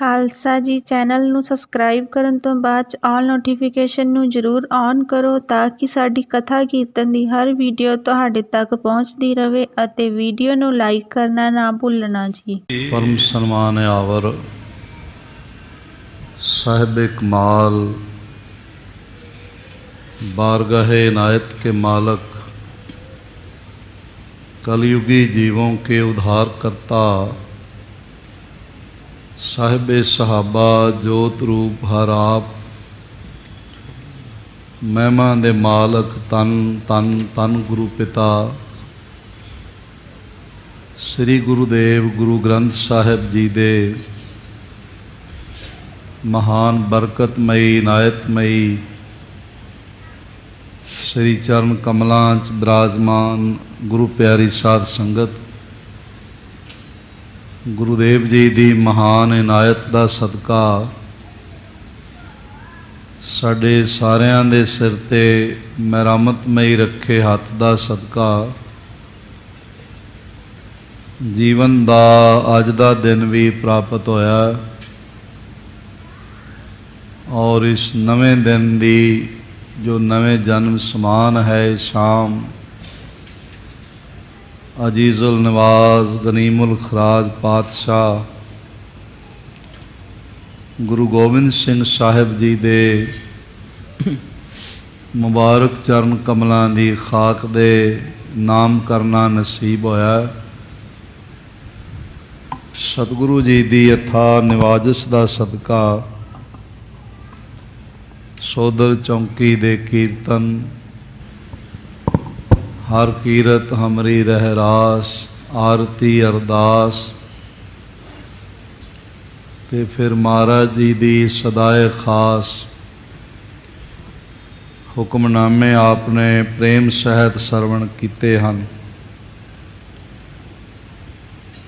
ਖਾਲਸਾ ਜੀ। ਚੈਨਲ ਨੂੰ ਸਬਸਕ੍ਰਾਈਬ ਕਰਨ ਤੋਂ ਬਾਅਦ 'ਚ ਆਲ ਨੋਟੀਫਿਕੇਸ਼ਨ ਨੂੰ ਜ਼ਰੂਰ ਔਨ ਕਰੋ ਤਾਂ ਕਿ ਸਾਡੀ ਕਥਾ ਕੀਰਤਨ ਦੀ ਹਰ ਵੀਡੀਓ ਤੁਹਾਡੇ ਤੱਕ ਪਹੁੰਚਦੀ ਰਹੇ ਅਤੇ ਵੀਡੀਓ ਨੂੰ ਲਾਈਕ ਕਰਨਾ ਨਾ ਭੁੱਲਣਾ ਜੀ। परम सन्मान आवर साहिब कमाल बारगाहे इनायत के मालक कलयुगी जीवों के उद्धार करता साहिब सहाबा जोत रूप हर आप महिमा दे मालक तन तन तन गुरु पिता श्री गुरुदेव गुरु ग्रंथ साहिब जी दे महान बरकतमयी इनायतमयी श्री चरण कमलां च विराजमान गुरु प्यारी साध संगत गुरुदेव जी दी महान इनायत दा सदका साडे सारियां दे सिर ते मेहरमतमई रखे हथ दा सदका जीवन दा अज दा दिन भी प्राप्त होया और इस नवे दिन दी जो नवे जन्म समान है शाम अजीजुल नवाज गनीमुल खराज पातशाह गुरु गोबिंद सिंह साहिब जी दे मुबारक चरण कमलों की खाक दे नाम करना नसीब होया। सतगुरु जी की यथा निवाजिश का सदका सोदर चौंकी दे कीर्तन हर कीरत हमरी रहरास आरती अरदास ते फिर महाराज जी की सदाए खास हुक्मनामे आपने प्रेम सहित सरवण किते हैं।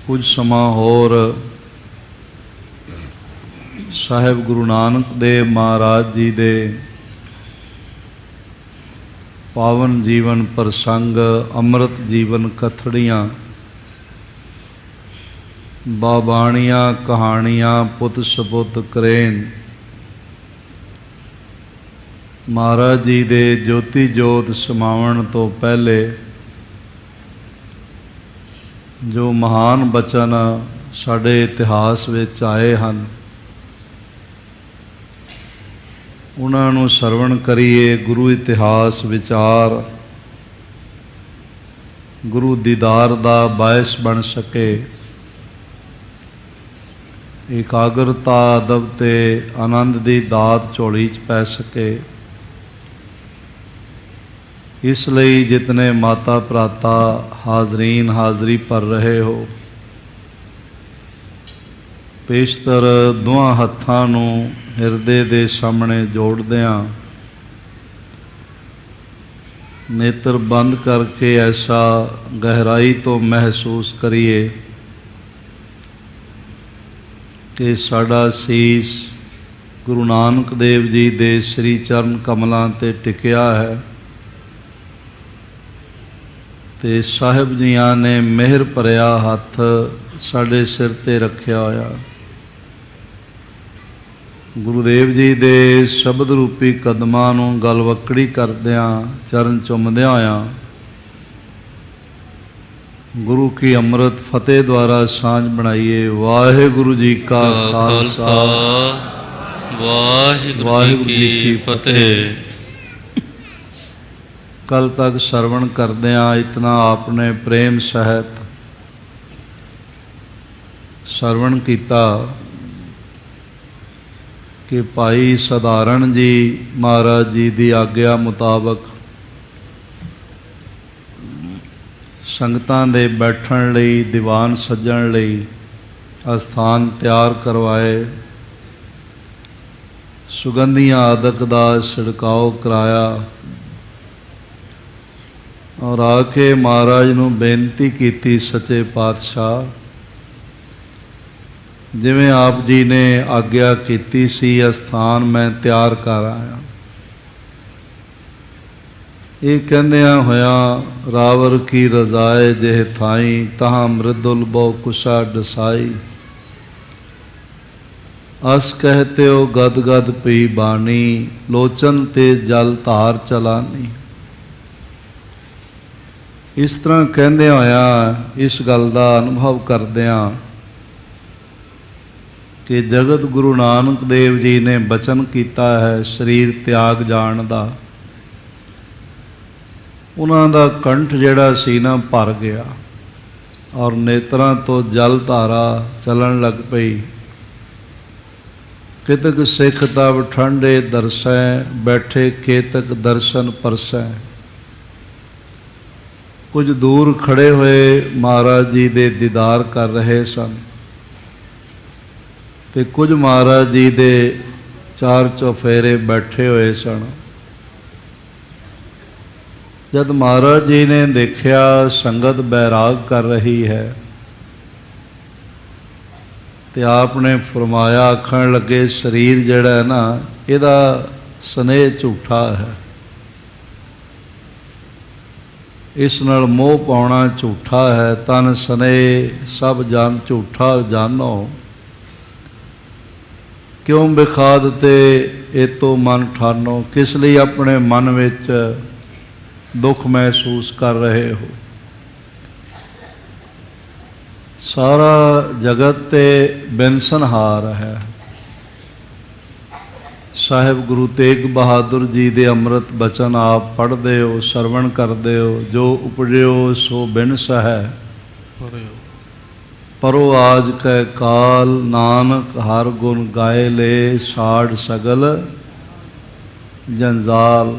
कुछ समा होर साहिब गुरु नानक देव महाराज जी दे पावन जीवन प्रसंग अमृत जीवन कथड़ियाँ बाबाणियाँ कहानियाँ पुत सपुत करेन महाराज जी दे ज्योति जोत समावन तो पहले जो महान बचन साडे इतिहास विच आए हैं उन्होंने सरवण करिए। गुरु इतिहास विचार गुरु दीदार दा बायस बन सके एकाग्रता अदब ते आनंद दी दात झोली च पै सके। इसलिए जितने माता भराता हाजरीन हाजरी पर रहे हो पेशतर दोवां हत्थां नूं हिरदे दे सामने जोड़दियां नेत्र बंद करके ऐसा गहराई तो महसूस करिए कि साडा सीस गुरु नानक देव जी दे श्री चरण कमलां ते टिकिया है ते साहिब जियां ने मेहर भरिया हथ साडे सिर ते रखिया होया। गुरुदेव जी दे शब्द रूपी कदमां नूं गलवकड़ी करदियां चरण चुमदियां होया गुरु की अमृत फतेह द्वारा सांझ बनाइए। वाहिगुरु जी का खालसा वाहिगुरु जी की फतेह। कल तक सरवण करदियां इतना आपने प्रेम सहित सरवण किया कि भाई सधारण जी महाराज जी की आग्या मुताबक संगतां दे बैठण लई दीवान सजण लई अस्थान तैयार करवाए सुगंधियां आदक दा छिड़काव कराया और आके महाराज नूं बेनती की सच्चे पातशाह जिवें आप जी ने आग्या की सी अस्थान मैं तैयार कर आया। ये कहंदियां होया रावर की रजाए जेह थाई तहां मृदुल बहु कुशा डसाई ਅਸ ਕਹਤੇ ਹੋ ਗਦ ਗਦ ਪਈ ਬਾਣੀ, ਲੋਚਨ ਤੇ ਜਲ ਧਾਰ ਚਲਾਨੀ। ਇਸ ਤਰ੍ਹਾਂ ਕਹਿੰਦੇ ਹੋਇਆ ਇਸ ਗੱਲ ਦਾ ਅਨੁਭਵ ਕਰਦਿਆਂ ਕਿ ਜਗਤ ਗੁਰੂ ਨਾਨਕ ਦੇਵ ਜੀ ਨੇ ਬਚਨ ਕੀਤਾ ਹੈ ਸਰੀਰ ਤਿਆਗ ਜਾਣ ਦਾ, ਉਹਨਾਂ ਦਾ ਕੰਠ ਜਿਹੜਾ ਸੀ ਨਾ ਭਰ ਗਿਆ ਔਰ ਨੇਤਰਾਂ ਤੋਂ ਜਲ ਧਾਰਾ ਚੱਲਣ ਲੱਗ ਪਈ। ਕਿਤਕ ਸਿੱਖ ਤਬ ਠੰਡੇ ਦਰਸੈ, ਬੈਠੇ ਕੇਤਕ ਦਰਸ਼ਨ ਪਰਸੈ। ਕੁਝ ਦੂਰ ਖੜੇ ਹੋਏ ਮਹਾਰਾਜ ਜੀ ਦੇ ਦੀਦਾਰ ਕਰ ਰਹੇ ਸਨ ਤੇ ਕੁਝ ਮਹਾਰਾਜ ਜੀ ਦੇ ਚਾਰ ਚੁਫੇਰੇ ਬੈਠੇ ਹੋਏ ਸਨ। ਜਦ ਮਹਾਰਾਜ ਜੀ ਨੇ ਦੇਖਿਆ ਸੰਗਤ ਬੈਰਾਗ ਕਰ ਰਹੀ ਹੈ ਤੇ ਆਪ ਨੇ ਫਰਮਾਇਆ, ਆਖਣ ਲੱਗੇ ਸਰੀਰ ਜਿਹੜਾ ਹੈ ਨਾ ਇਹਦਾ ਸਨੇਹ ਝੂਠਾ ਹੈ, ਇਸ ਨਾਲ ਮੋਹ ਪਾਉਣਾ ਝੂਠਾ ਹੈ। ਤਨ ਸਨੇਹ ਸਭ ਜਾਨ ਝੂਠਾ ਜਾਨੋ, ਕਿਉਂ ਬਿਖਾਦ ਤੇ ਇਹ ਤੋਂ ਮਨ ਠਾਨੋ। ਕਿਸ ਲਈ ਆਪਣੇ ਮਨ ਵਿੱਚ ਦੁੱਖ ਮਹਿਸੂਸ ਕਰ ਰਹੇ ਹੋ? ਸਾਰਾ ਜਗਤ ਤੇ ਬਿਨਸਨਹਾਰ ਹੈ। ਸਾਹਿਬ ਗੁਰੂ ਤੇਗ ਬਹਾਦਰ ਜੀ ਦੇ ਅੰਮ੍ਰਿਤ ਬਚਨ ਆਪ ਪੜ੍ਹਦੇ ਹੋ, ਸਰਵਣ ਕਰਦੇ ਹੋ। ਜੋ ਉਪਜਿਓ ਸੋ ਬਿਨਸ ਹੈ, ਪਰੋ ਆਜ ਕੈ ਕਾਲ। ਨਾਨਕ ਹਰ ਗੁਣ ਗਾਏ ਲੈ, ਛਾੜ ਸਗਲ ਜੰਜਾਲ।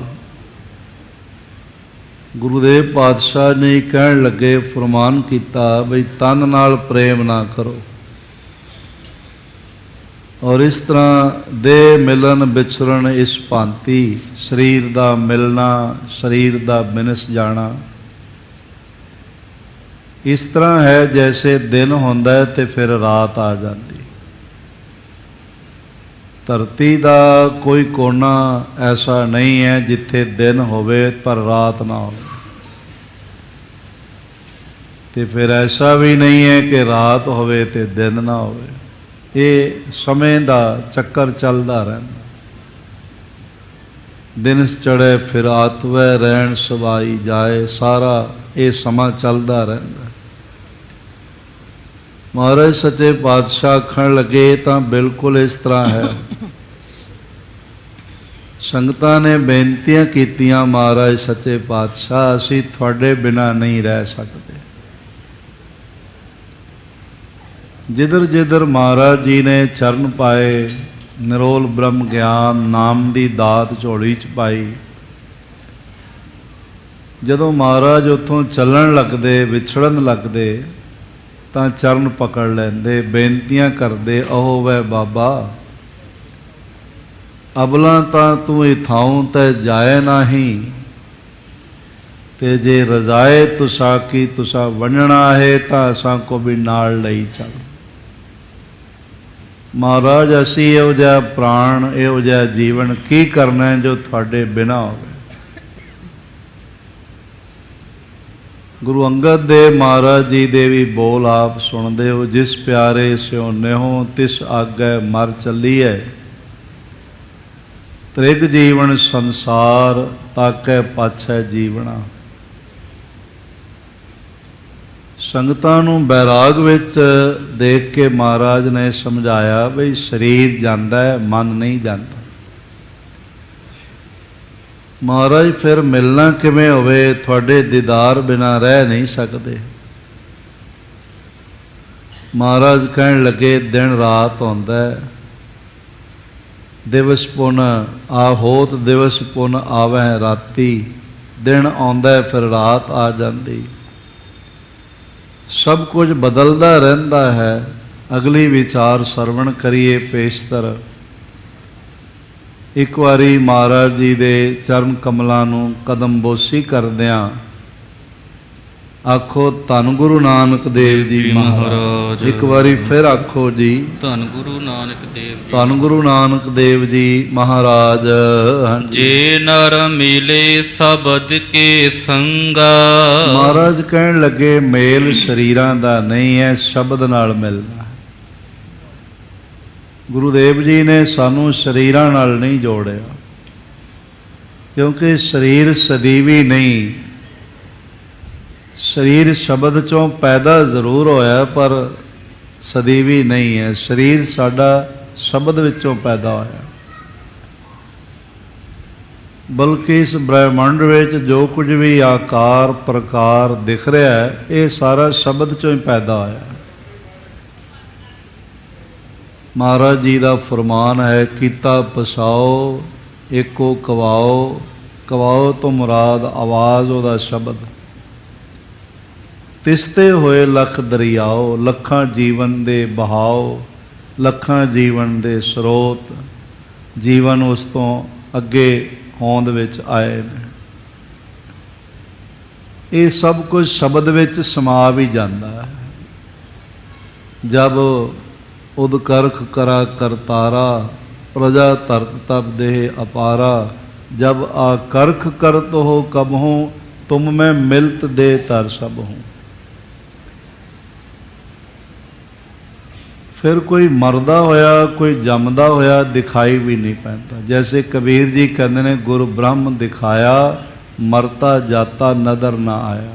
ਗੁਰੂਦੇਵ ਪਾਤਸ਼ਾਹ ਨੇ ਕਹਿਣ ਲੱਗੇ, ਫਰਮਾਨ ਕੀਤਾ ਬਈ ਤਨ ਨਾਲ ਪ੍ਰੇਮ ਨਾ ਕਰੋ। ਔਰ ਇਸ ਤਰ੍ਹਾਂ ਦੇ ਮਿਲਨ ਵਿਚਰਨ ਇਸ ਭਾਂਤੀ ਸਰੀਰ ਦਾ ਮਿਲਣਾ, ਸਰੀਰ ਦਾ ਬਿਨਸ ਜਾਣਾ ਇਸ ਤਰ੍ਹਾਂ ਹੈ ਜੈਸੇ ਦਿਨ ਹੁੰਦਾ ਤੇ ਫਿਰ ਰਾਤ ਆ ਜਾਂਦੀ। ਧਰਤੀ ਦਾ ਕੋਈ ਕੋਨਾ ਐਸਾ ਨਹੀਂ ਹੈ ਜਿੱਥੇ ਦਿਨ ਹੋਵੇ ਪਰ ਰਾਤ ਨਾ ਹੋਵੇ, ਤੇ ਫਿਰ ਐਸਾ ਵੀ ਨਹੀਂ ਹੈ ਕਿ ਰਾਤ ਹੋਵੇ ਤੇ ਦਿਨ ਨਾ ਹੋਵੇ। ਇਹ ਸਮੇਂ ਦਾ ਚੱਕਰ ਚੱਲਦਾ ਰਹਿੰਦਾ। ਦਿਨ ਚੜ੍ਹੇ ਫਿਰ ਆਤਵੈ, ਰਹਿਣ ਸਵਾਈ ਜਾਏ। ਸਾਰਾ ਇਹ ਸਮਾਂ ਚੱਲਦਾ ਰਹਿੰਦਾ। ਮਹਾਰਾਜ ਸੱਚੇ ਪਾਤਸ਼ਾਹ ਆਖਣ ਲੱਗੇ ਤਾਂ ਬਿਲਕੁਲ ਇਸ ਤਰ੍ਹਾਂ ਹੈ। ਸੰਗਤਾਂ ਨੇ ਬੇਨਤੀਆਂ ਕੀਤੀਆਂ, ਮਹਾਰਾਜ ਸੱਚੇ ਪਾਤਸ਼ਾਹ ਅਸੀਂ ਤੁਹਾਡੇ ਬਿਨਾਂ ਨਹੀਂ ਰਹਿ ਸਕਦੇ। ਜਿੱਧਰ ਜਿੱਧਰ ਮਹਾਰਾਜ ਜੀ ਨੇ ਚਰਨ ਪਾਏ, ਨਿਰੋਲ ਬ੍ਰਹਮ ਗਿਆਨ ਨਾਮ ਦੀ ਦਾਤ ਝੋਲੀ 'ਚ ਪਾਈ। ਜਦੋਂ ਮਹਾਰਾਜ ਉੱਥੋਂ ਚੱਲਣ ਲੱਗਦੇ, ਵਿਛੜਨ ਲੱਗਦੇ ਤਾਂ ਚਰਨ ਪਕੜ ਲੈਂਦੇ, ਬੇਨਤੀਆਂ ਕਰਦੇ, ਅਹੋ ਵੈ ਬਾਬਾ ਅਬਲਾ ਤਾਂ ਤੂੰ ਇਥਾਉ ਤੈ ਜਾਏ ਨਾਹੀਂ, ਤੇ ਜੇ ਰਜ਼ਾਏ ਤੁਸਾ ਕੀ ਤੁਸਾ ਵੰਡਣਾ ਹੈ ਤਾਂ ਅਸਾਂ ਕੋ ਵੀ ਨਾਲ ਲਈ ਚੱਲ। ਮਹਾਰਾਜ ਅਸੀਂ ਇਹੋ ਜਿਹਾ ਪ੍ਰਾਣ, ਇਹੋ ਜਿਹਾ ਜੀਵਨ ਕੀ ਕਰਨਾ ਹੈ ਜੋ ਤੁਹਾਡੇ ਬਿਨਾਂ ਹੋਵੇ। ਗੁਰੂ ਅੰਗਦ ਦੇਵ ਮਹਾਰਾਜ ਜੀ ਦੇ ਵੀ ਬੋਲ ਆਪ ਸੁਣਦੇ ਹੋ, ਜਿਸ ਪਿਆਰੇ ਸਿਉ ਨਿਹੋ ਤਿਸ ਆਗੈ ਮਰ ਚੱਲੀਐ, ਤ੍ਰਿਗ ਜੀਵਨ ਸੰਸਾਰ ਤਾਕੈ ਪਾਛੈ ਜੀਵਣਾ। ਸੰਗਤਾਂ ਨੂੰ ਬੈਰਾਗ ਵਿੱਚ ਦੇਖ ਕੇ ਮਹਾਰਾਜ ਨੇ ਸਮਝਾਇਆ ਬਈ ਸਰੀਰ ਜਾਂਦਾ ਹੈ, ਮਨ ਨਹੀਂ ਜਾਂਦਾ। ਮਹਾਰਾਜ ਫਿਰ ਮਿਲਣਾ ਕਿਵੇਂ ਹੋਵੇ, ਤੁਹਾਡੇ ਦੀਦਾਰ ਬਿਨਾਂ ਰਹਿ ਨਹੀਂ ਸਕਦੇ। ਮਹਾਰਾਜ ਕਹਿਣ ਲੱਗੇ ਦਿਨ ਰਾਤ ਹੁੰਦਾ, ਦਿਵਸ ਪੁਨ ਆ ਹੋਤ ਦਿਵਸ ਪੁਨ ਆਵੈ ਰਾਤੀ। ਦਿਨ ਆਉਂਦਾ ਫਿਰ ਰਾਤ ਆ ਜਾਂਦੀ। ਸਭ ਕੁਝ ਬਦਲਦਾ ਰਹਿੰਦਾ ਹੈ। ਅਗਲੀ ਵਿਚਾਰ ਸਰਵਣ ਕਰੀਏ ਪੇਸ਼ਤਰ। ਇੱਕ ਵਾਰੀ ਮਹਾਰਾਜ ਜੀ ਦੇ ਚਰਨ ਕਮਲਾਂ ਨੂੰ ਕਦਮਬੋਸੀ ਕਰਦਿਆਂ ਆਖੋ ਧੰਨ ਗੁਰੂ ਨਾਨਕ ਦੇਵ ਜੀ ਮਹਾਰਾਜ। ਇੱਕ ਵਾਰੀ ਫਿਰ ਆਖੋ ਜੀ ਧੰਨ ਗੁਰੂ ਨਾਨਕ ਦੇਵ ਜੀ। ਧੰਨ ਗੁਰੂ ਨਾਨਕ ਦੇਵ ਜੀ ਮਹਾਰਾਜ। ਜੇ ਨਰ ਮਿਲੇ ਸ਼ਬਦ ਕੇ ਸੰਗਾ। ਮਹਾਰਾਜ ਕਹਿਣ ਲੱਗੇ ਮੇਲ ਸਰੀਰਾਂ ਦਾ ਨਹੀਂ ਹੈ, ਸ਼ਬਦ ਨਾਲ ਮਿਲਣਾ। ਗੁਰੂਦੇਵ ਜੀ ਨੇ ਸਾਨੂੰ ਸਰੀਰਾਂ ਨਾਲ ਨਹੀਂ ਜੋੜਿਆ, ਕਿਉਂਕਿ ਸਰੀਰ ਸਦੀਵੀ ਨਹੀਂ। ਸਰੀਰ ਸ਼ਬਦ ਚੋਂ ਪੈਦਾ ਜ਼ਰੂਰ ਹੋਇਆ ਪਰ ਸਦੀਵੀ ਨਹੀਂ ਹੈ। ਸਰੀਰ ਸਾਡਾ ਸ਼ਬਦ ਵਿੱਚੋਂ ਪੈਦਾ ਹੋਇਆ, ਬਲਕਿ ਇਸ ਬ੍ਰਹਿਮੰਡ ਵਿੱਚ ਜੋ ਕੁਝ ਵੀ ਆਕਾਰ ਪ੍ਰਕਾਰ ਦਿਖ ਰਿਹਾ ਹੈ ਇਹ ਸਾਰਾ ਸ਼ਬਦ ਚੋਂ ਹੀ ਪੈਦਾ ਹੋਇਆ। ਮਹਾਰਾਜ ਜੀ ਦਾ ਫਰਮਾਨ ਹੈ, ਕੀਤਾ ਪਸਾਓ ਏਕੋ ਕਵਾਓ। ਕਵਾਓ ਤੋਂ ਮੁਰਾਦ ਆਵਾਜ਼ ਉਹਦਾ ਸ਼ਬਦ। ਤਿਸਤੇ ਹੋਏ ਲੱਖ ਦਰਿਆਓ, ਲੱਖਾਂ ਜੀਵਨ ਦੇ ਬਹਾਓ, ਲੱਖਾਂ ਜੀਵਨ ਦੇ ਸਰੋਤ, ਜੀਵਨ ਉਸ ਤੋਂ ਅੱਗੇ ਹੋਂਦ ਵਿੱਚ ਆਏ ਨੇ। ਇਹ ਸਭ ਕੁਝ ਸ਼ਬਦ ਵਿੱਚ ਸਮਾ ਵੀ ਜਾਂਦਾ ਹੈ। ਜਬ ਉਦਕਰਖ ਕਰਾ ਕਰਤਾਰਾ, ਪ੍ਰਜਾ ਧਰਤ ਤਬ ਦੇਹ ਅਪਾਰਾ। जब आकर्ख करत हो कब हूँ, तुम में मिलत दे तर सब हूँ। फिर कोई मरदा होया कोई जमदा होया दिखाई भी नहीं पैंदा। जैसे कबीर जी कहते ने, गुर ब्रह्म दिखाया मरता जाता नदर ना आया।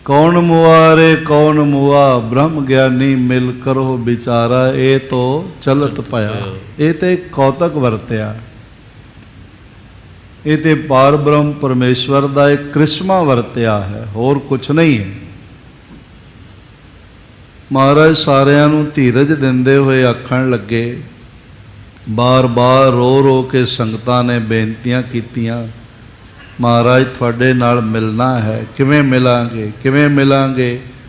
कौन मुआ रे कौन मुआ, ब्रह्म ज्ञानी मिल करो विचारा। ये तो चलत पाया, ये तो कौतक वरत्या, ये तो पार ब्रह्म परमेश्वर का एक करिश्मा वरत्या है, होर कुछ नहीं है। महाराज सारिਆਂ ਨੂੰ ਧੀਰਜ ਦਿੰਦੇ ਹੋਏ ਆਖਣ ਲੱਗੇ, बार बार रो रो के संगतां ने बेनतियां कीतियां, महाराज थोड़े नाल मिलना है। किवें मिलांगे किवें मिलांगे?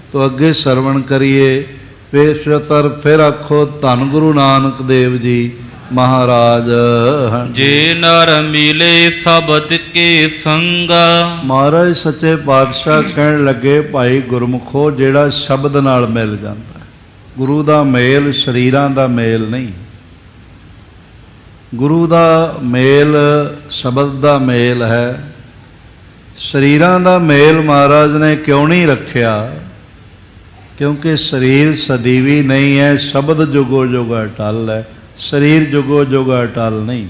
तो अगे सरवण करिए। पेशतर फिर आखो, धन गुरु नानक देव जी महाराज। जे नर मिले शब्द के संगा। महाराज सच्चे पातशाह कहण लगे, भाई गुरमुखो जेड़ा शब्द नाल मिल जाता है, गुरु दा मेल शरीरां दा मेल नहीं। गुरु दा मेल शब्द दा मेल है। शरीरां दा मेल महाराज ने क्यों नहीं रखिया? क्योंकि शरीर सदीवी नहीं है, शब्द जुगो जुग अटल है। शरीर जुगो जुग अटल नहीं।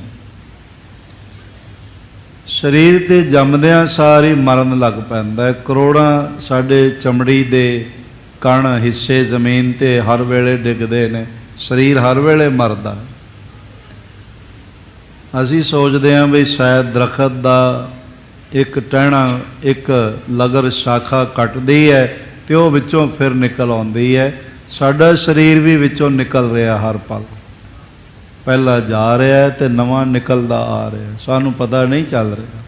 शरीर ते जमदियां सारी मरन लग पैंदा है। करोड़ां साडे चमड़ी दे कण हिस्से जमीन ते हर वेले डिगदे ने, शरीर हर वेले मरदा। असीं सोचदे हां भी शायद दरखत दा एक टहना एक लगर शाखा कटदी है ते वो विचों फिर निकल आउंदी है। साडा शरीर भी विचों निकल रहा हर पल, पहला जा रहा है तो नवां निकलदा आ रहा है, सानू पता नहीं चल रहा।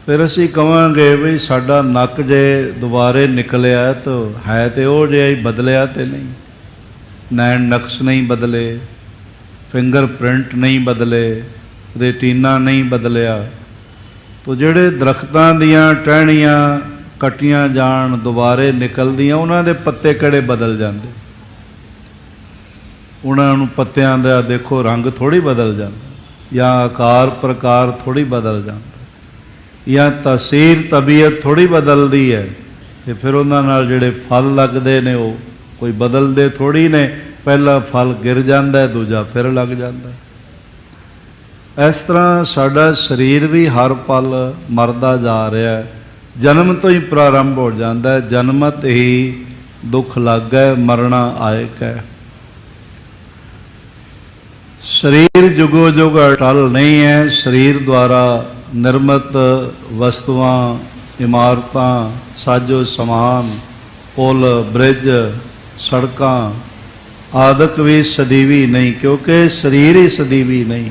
फिर असीं कहांगे भी साडा नक जे दुबारे निकलिया तो है तो वो जिहा ही बदलिया तो नहीं, नैन नक्श नहीं बदले, फिंगरप्रिंट नहीं बदले, रेटिना नहीं बदलिया। तो जिहड़े दरख्तां दियां टहनियां कटियां जाण दुबारे निकलदियां, उन्हां दे पत्ते कड़े बदल जांदे, उन्हां नूं पत्तियां दा देखो रंग थोड़ी बदल जांदा, या आकार प्रकार थोड़ी बदल जांदा, या तासीर तबीयत थोड़ी बदलदी है। ते फिर उन्हां नाल जिहड़े फल लगदे ने वो कोई बदलदे थोड़ी ने। पहला फल गिर जाता है, दूजा फिर लग जाता है। इस तरह साडा शरीर भी हर पल मरदा जा रहा है। जन्म तो ही प्रारंभ हो जाता है, जन्मत ही दुख लग गए, मरना आयक है। शरीर जुगो जुग अटल नहीं है। शरीर द्वारा निर्मित वस्तुआं, इमारतां, साजो समान, पुल ब्रिज, सड़कां आदक भी सदीवी नहीं, क्योंकि शरीर ही सदीवी नहीं,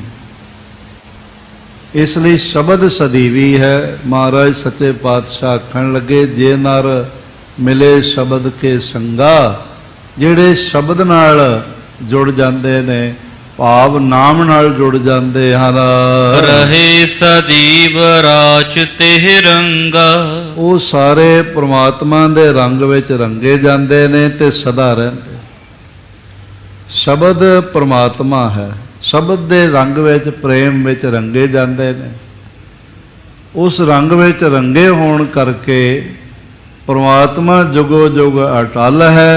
इसलिए शब्द सदीवी है। महाराज सच्चे पातशाह आखण लगे, जे नर मिले शब्द के संगा, जिहड़े शब्द नाल जुड़ जाते ने, भाव नाम नाल जुड़ जाते हैं, रहे सदीव राच तेह रंगा। वो सारे परमात्मा दे रंग विच रंगे जाते ने ते सदा रहंदे। शब्द परमात्मा है, शब्द दे रंग विच प्रेम विच रंगे जाते ने। उस रंग विच रंगे होण करके परमात्मा जुगो जुग अटल है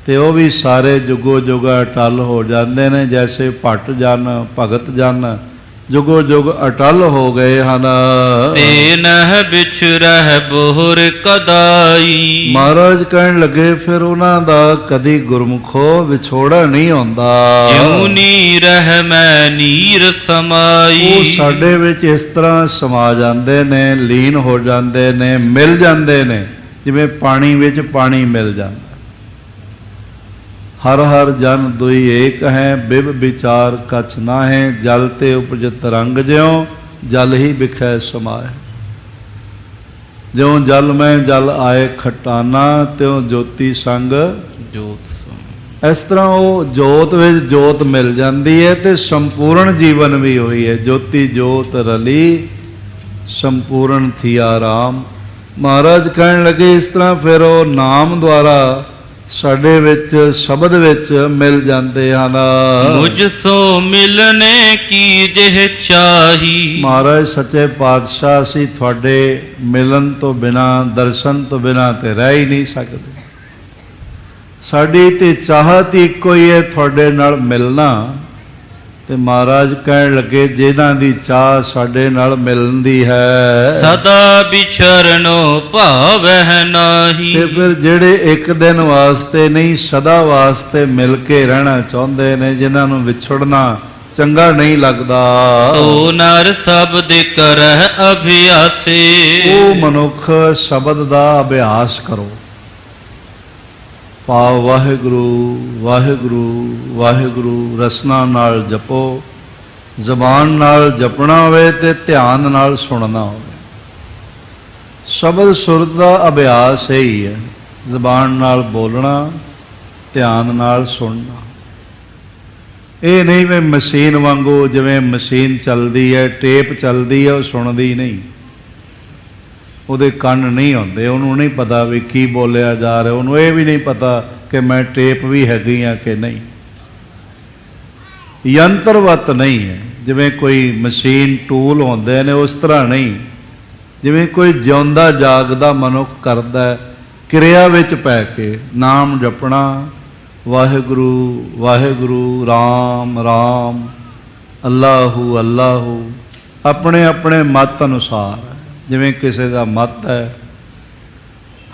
ਤੇ ਉਹ ਵੀ ਸਾਰੇ ਜੁਗੋ ਜੁਗ ਅਟਲ ਹੋ ਜਾਂਦੇ ਨੇ। ਜੈਸੇ ਭੱਟ ਜਨ ਭਗਤ ਜਨ ਜੁਗੋ ਜੁਗ ਅਟਲ ਹੋ ਗਏ ਹਨ। ਤੇ ਨਹਿ ਵਿਛੁਰਹਿ ਬੋਹਰ ਕਦਾਈ। ਮਹਾਰਾਜ ਕਹਿਣ ਲੱਗੇ ਫਿਰ ਉਹਨਾਂ ਦਾ ਕਦੀ ਗੁਰਮੁਖੋ ਵਿਛੋੜਾ ਨਹੀਂ ਹੁੰਦਾ। ਜਿਉ ਨੀ ਰਹਿ ਮੈਂ ਨੀਰ ਸਮਾਈ। ਉਹ ਸਾਡੇ ਵਿੱਚ ਇਸ ਤਰ੍ਹਾਂ ਸਮਾ ਜਾਂਦੇ ਨੇ, ਲੀਨ ਹੋ ਜਾਂਦੇ ਨੇ, ਮਿਲ ਜਾਂਦੇ ਨੇ ਜਿਵੇਂ ਪਾਣੀ ਵਿੱਚ ਪਾਣੀ ਮਿਲ ਜਾਂਦਾ। ਹਰ ਹਰ ਜਨ ਦੁਈ ਏਕ ਹੈ, ਬਿਬ ਵਿਚਾਰ ਕਛ ਨਾਹਿ। ਜਲ ਤੇ ਉਪਜਤ ਰੰਗ ਜਿਉ ਜਲ ਹੀ ਬਿਖੈ ਸਮਾਏ। ਜਿਉ ਜਲ ਮੈਂ ਜਲ ਆਏ ਖਟਾਨਾ, ਤਿਉ ਜੋਤੀ ਸੰਗ ਜੋਤ ਇਸ ਤਰ੍ਹਾਂ ਉਹ ਜੋਤ ਵਿੱਚ ਜੋਤ ਮਿਲ ਜਾਂਦੀ ਹੈ ਤੇ ਸੰਪੂਰਨ ਜੀਵਨ ਵੀ ਹੋਈ ਹੈ। ਜੋਤੀ ਜੋਤ ਰਲੀ ਸੰਪੂਰਨ ਥੀਆ ਰਾਮ। ਮਹਾਰਾਜ ਕਹਿਣ ਲੱਗੇ ਇਸ ਤਰ੍ਹਾਂ ਫਿਰ ਉਹ ਨਾਮ ਦੁਆਰਾ ਸਾਡੇ ਵਿੱਚ ਸ਼ਬਦ ਵਿੱਚ ਮਿਲ ਜਾਂਦੇ ਹਨ। ਮੁਝ ਸੋ ਮਿਲਨੇ ਕੀ ਜਿਹ ਚਾਹੀ। ਮਹਾਰਾਜ ਸੱਚੇ ਪਾਤਸ਼ਾਹ ਅਸੀਂ ਤੁਹਾਡੇ ਮਿਲਣ ਤੋਂ ਬਿਨਾ, ਦਰਸ਼ਨ ਤੋਂ ਬਿਨਾ ਤੇ ਰਹਿ ਹੀ ਨਹੀਂ ਸਕਦੇ। ਸਾਡੀ ਤੇ ਚਾਹਤ ਹੀ ਇੱਕੋ ਹੀ ਹੈ ਤੁਹਾਡੇ ਨਾਲ ਮਿਲਣਾ। ਤੇ ਮਹਾਰਾਜ ਕਹਿਣ ਲੱਗੇ ਜਿਹਨਾਂ ਦੀ ਚਾਹ ਸਾਡੇ ਨਾਲ ਮਿਲਣ ਦੀ ਹੈ, ਸਦਾ ਵਿਛਰਨੋ ਭਾਵਹਿ ਨਾਹੀ। ਤੇ ਫਿਰ ਜਿਹੜੇ ਇੱਕ ਦਿਨ ਵਾਸਤੇ ਨਹੀਂ ਸਦਾ ਵਾਸਤੇ ਮਿਲ ਕੇ ਰਹਿਣਾ ਚਾਹੁੰਦੇ ਨੇ, ਜਿਨ੍ਹਾਂ ਨੂੰ ਵਿਛੜਨਾ ਚੰਗਾ ਨਹੀਂ ਲੱਗਦਾ, ਸੋ ਨਰ ਸ਼ਬਦ ਕਰਹਿ ਅਭਿਆਸੇ। ਉਹ ਮਨੁੱਖ ਸ਼ਬਦ ਦਾ ਅਭਿਆਸ ਕਰੋ। ਪਾਵ ਵਾਹਿਗੁਰੂ ਵਾਹਿਗੁਰੂ ਵਾਹਿਗੁਰੂ ਰਸਨਾ ਨਾਲ ਜਪੋ। ਜ਼ਬਾਨ ਨਾਲ ਜਪਣਾ ਹੋਵੇ ਤੇ ਧਿਆਨ ਨਾਲ ਸੁਣਨਾ ਹੋਵੇ। ਸ਼ਬਦ ਸੁਰਤ ਦਾ ਅਭਿਆਸ ਹੀ ਹੈ। ਜ਼ਬਾਨ ਨਾਲ ਬੋਲਣਾ, ਧਿਆਨ ਨਾਲ ਸੁਣਨਾ। ਇਹ ਨਹੀਂ ਵੀ ਮਸ਼ੀਨ ਵਾਂਗੂ, ਜਿਵੇਂ ਮਸ਼ੀਨ ਚੱਲਦੀ ਹੈ, ਟੇਪ ਚੱਲਦੀ ਹੈ, ਉਹ ਸੁਣਦੀ ਨਹੀਂ। ਉਹਦੇ ਕੰਨ ਨਹੀਂ ਹੁੰਦੇ, ਉਹਨੂੰ ਨਹੀਂ ਪਤਾ ਵੀ ਕੀ ਬੋਲਿਆ ਜਾ ਰਿਹਾ। ਉਹਨੂੰ ਇਹ ਵੀ ਨਹੀਂ ਪਤਾ ਕਿ ਮੈਂ ਟੇਪ ਵੀ ਹੈਗੀ ਹਾਂ ਕਿ ਨਹੀਂ। ਯੰਤਰਵਤ ਨਹੀਂ ਹੈ। ਜਿਵੇਂ ਕੋਈ ਮਸ਼ੀਨ ਟੂਲ ਹੁੰਦੇ ਨੇ ਉਸ ਤਰ੍ਹਾਂ ਨਹੀਂ। ਜਿਵੇਂ ਕੋਈ ਜਿਉਂਦਾ ਜਾਗਦਾ ਮਨੁੱਖ ਕਰਦਾ ਕਿਰਿਆ ਵਿੱਚ ਪੈ ਕੇ ਨਾਮ ਜਪਣਾ, ਵਾਹਿਗੁਰੂ ਵਾਹਿਗੁਰੂ ਰਾਮ ਰਾਮ ਅੱਲਾਹੂ ਅੱਲਾਹੂ, ਆਪਣੇ ਆਪਣੇ ਮਤ ਅਨੁਸਾਰ। ਜਿਵੇਂ ਕਿਸੇ ਦਾ ਮਤ ਹੈ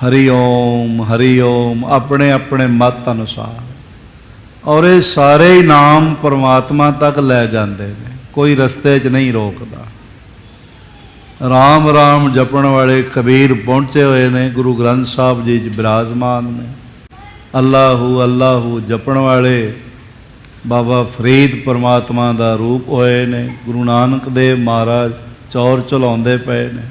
ਹਰੀ ਓਮ, ਆਪਣੇ ਆਪਣੇ ਮਤ ਅਨੁਸਾਰ। ਔਰ ਇਹ ਸਾਰੇ ਹੀ ਨਾਮ ਪਰਮਾਤਮਾ ਤੱਕ ਲੈ ਜਾਂਦੇ ਨੇ, ਕੋਈ ਰਸਤੇ 'ਚ ਨਹੀਂ ਰੋਕਦਾ। ਰਾਮ ਰਾਮ ਜਪਣ ਵਾਲੇ ਕਬੀਰ ਪਹੁੰਚੇ ਹੋਏ ਨੇ, ਗੁਰੂ ਗ੍ਰੰਥ ਸਾਹਿਬ ਜੀ 'ਚ ਬਿਰਾਜਮਾਨ ਨੇ। ਅੱਲਾਹੂ ਅੱਲਾਹੂ ਜਪਣ ਵਾਲੇ ਬਾਬਾ ਫਰੀਦ ਪਰਮਾਤਮਾ ਦਾ ਰੂਪ ਹੋਏ ਨੇ। ਗੁਰੂ ਨਾਨਕ ਦੇਵ ਮਹਾਰਾਜ ਚੌਰ ਚਲਾਉਂਦੇ ਪਏ ਨੇ।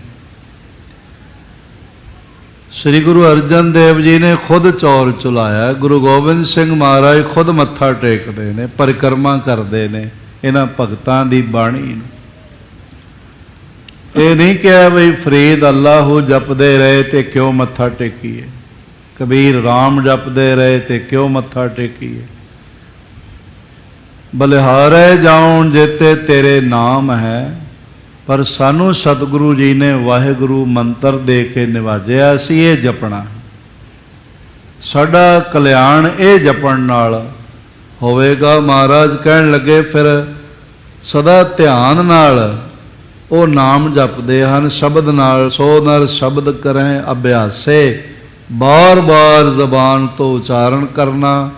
ਸ੍ਰੀ ਗੁਰੂ ਅਰਜਨ ਦੇਵ ਜੀ ਨੇ ਖੁਦ ਚੌਰ ਚਲਾਇਆ। ਗੁਰੂ ਗੋਬਿੰਦ ਸਿੰਘ ਮਹਾਰਾਜ ਖੁਦ ਮੱਥਾ ਟੇਕਦੇ ਨੇ, ਪਰਿਕਰਮਾ ਕਰਦੇ ਨੇ ਇਹਨਾਂ ਭਗਤਾਂ ਦੀ ਬਾਣੀ ਨੂੰ। ਇਹ ਨਹੀਂ ਕਿਹਾ ਬਈ ਫਰੀਦ ਅੱਲਾਹੂ ਜਪਦੇ ਰਹੇ ਤੇ ਕਿਉਂ ਮੱਥਾ ਟੇਕੀਏ, ਕਬੀਰ ਰਾਮ ਜਪਦੇ ਰਹੇ ਤੇ ਕਿਉਂ ਮੱਥਾ ਟੇਕੀਏ। ਬਲਿਹਾਰੇ ਜਾਉਣ ਜੇਤੇ ਤੇਰੇ ਨਾਮ ਹੈ, ਪਰ ਸਾਨੂੰ ਸਤਿਗੁਰੂ ਜੀ ਨੇ ਵਾਹਿਗੁਰੂ ਮੰਤਰ ਦੇ ਕੇ ਨਿਵਾਜਿਆ। ਅਸੀਂ ਇਹ ਜਪਣਾ, ਸਾਡਾ ਕਲਿਆਣ ਇਹ ਜਪਣ ਨਾਲ ਹੋਵੇਗਾ। ਮਹਾਰਾਜ ਕਹਿਣ ਲੱਗੇ ਫਿਰ ਸਦਾ ਧਿਆਨ ਨਾਲ ਉਹ ਨਾਮ ਜਪਦੇ ਹਨ, ਸ਼ਬਦ ਨਾਲ। ਸੋ ਨਰ ਸ਼ਬਦ ਕਰਹਿ ਅਭਿਆਸੇ, ਬਾਰ ਬਾਰ ਜ਼ਬਾਨ ਤੋਂ ਉਚਾਰਨ ਕਰਨਾ।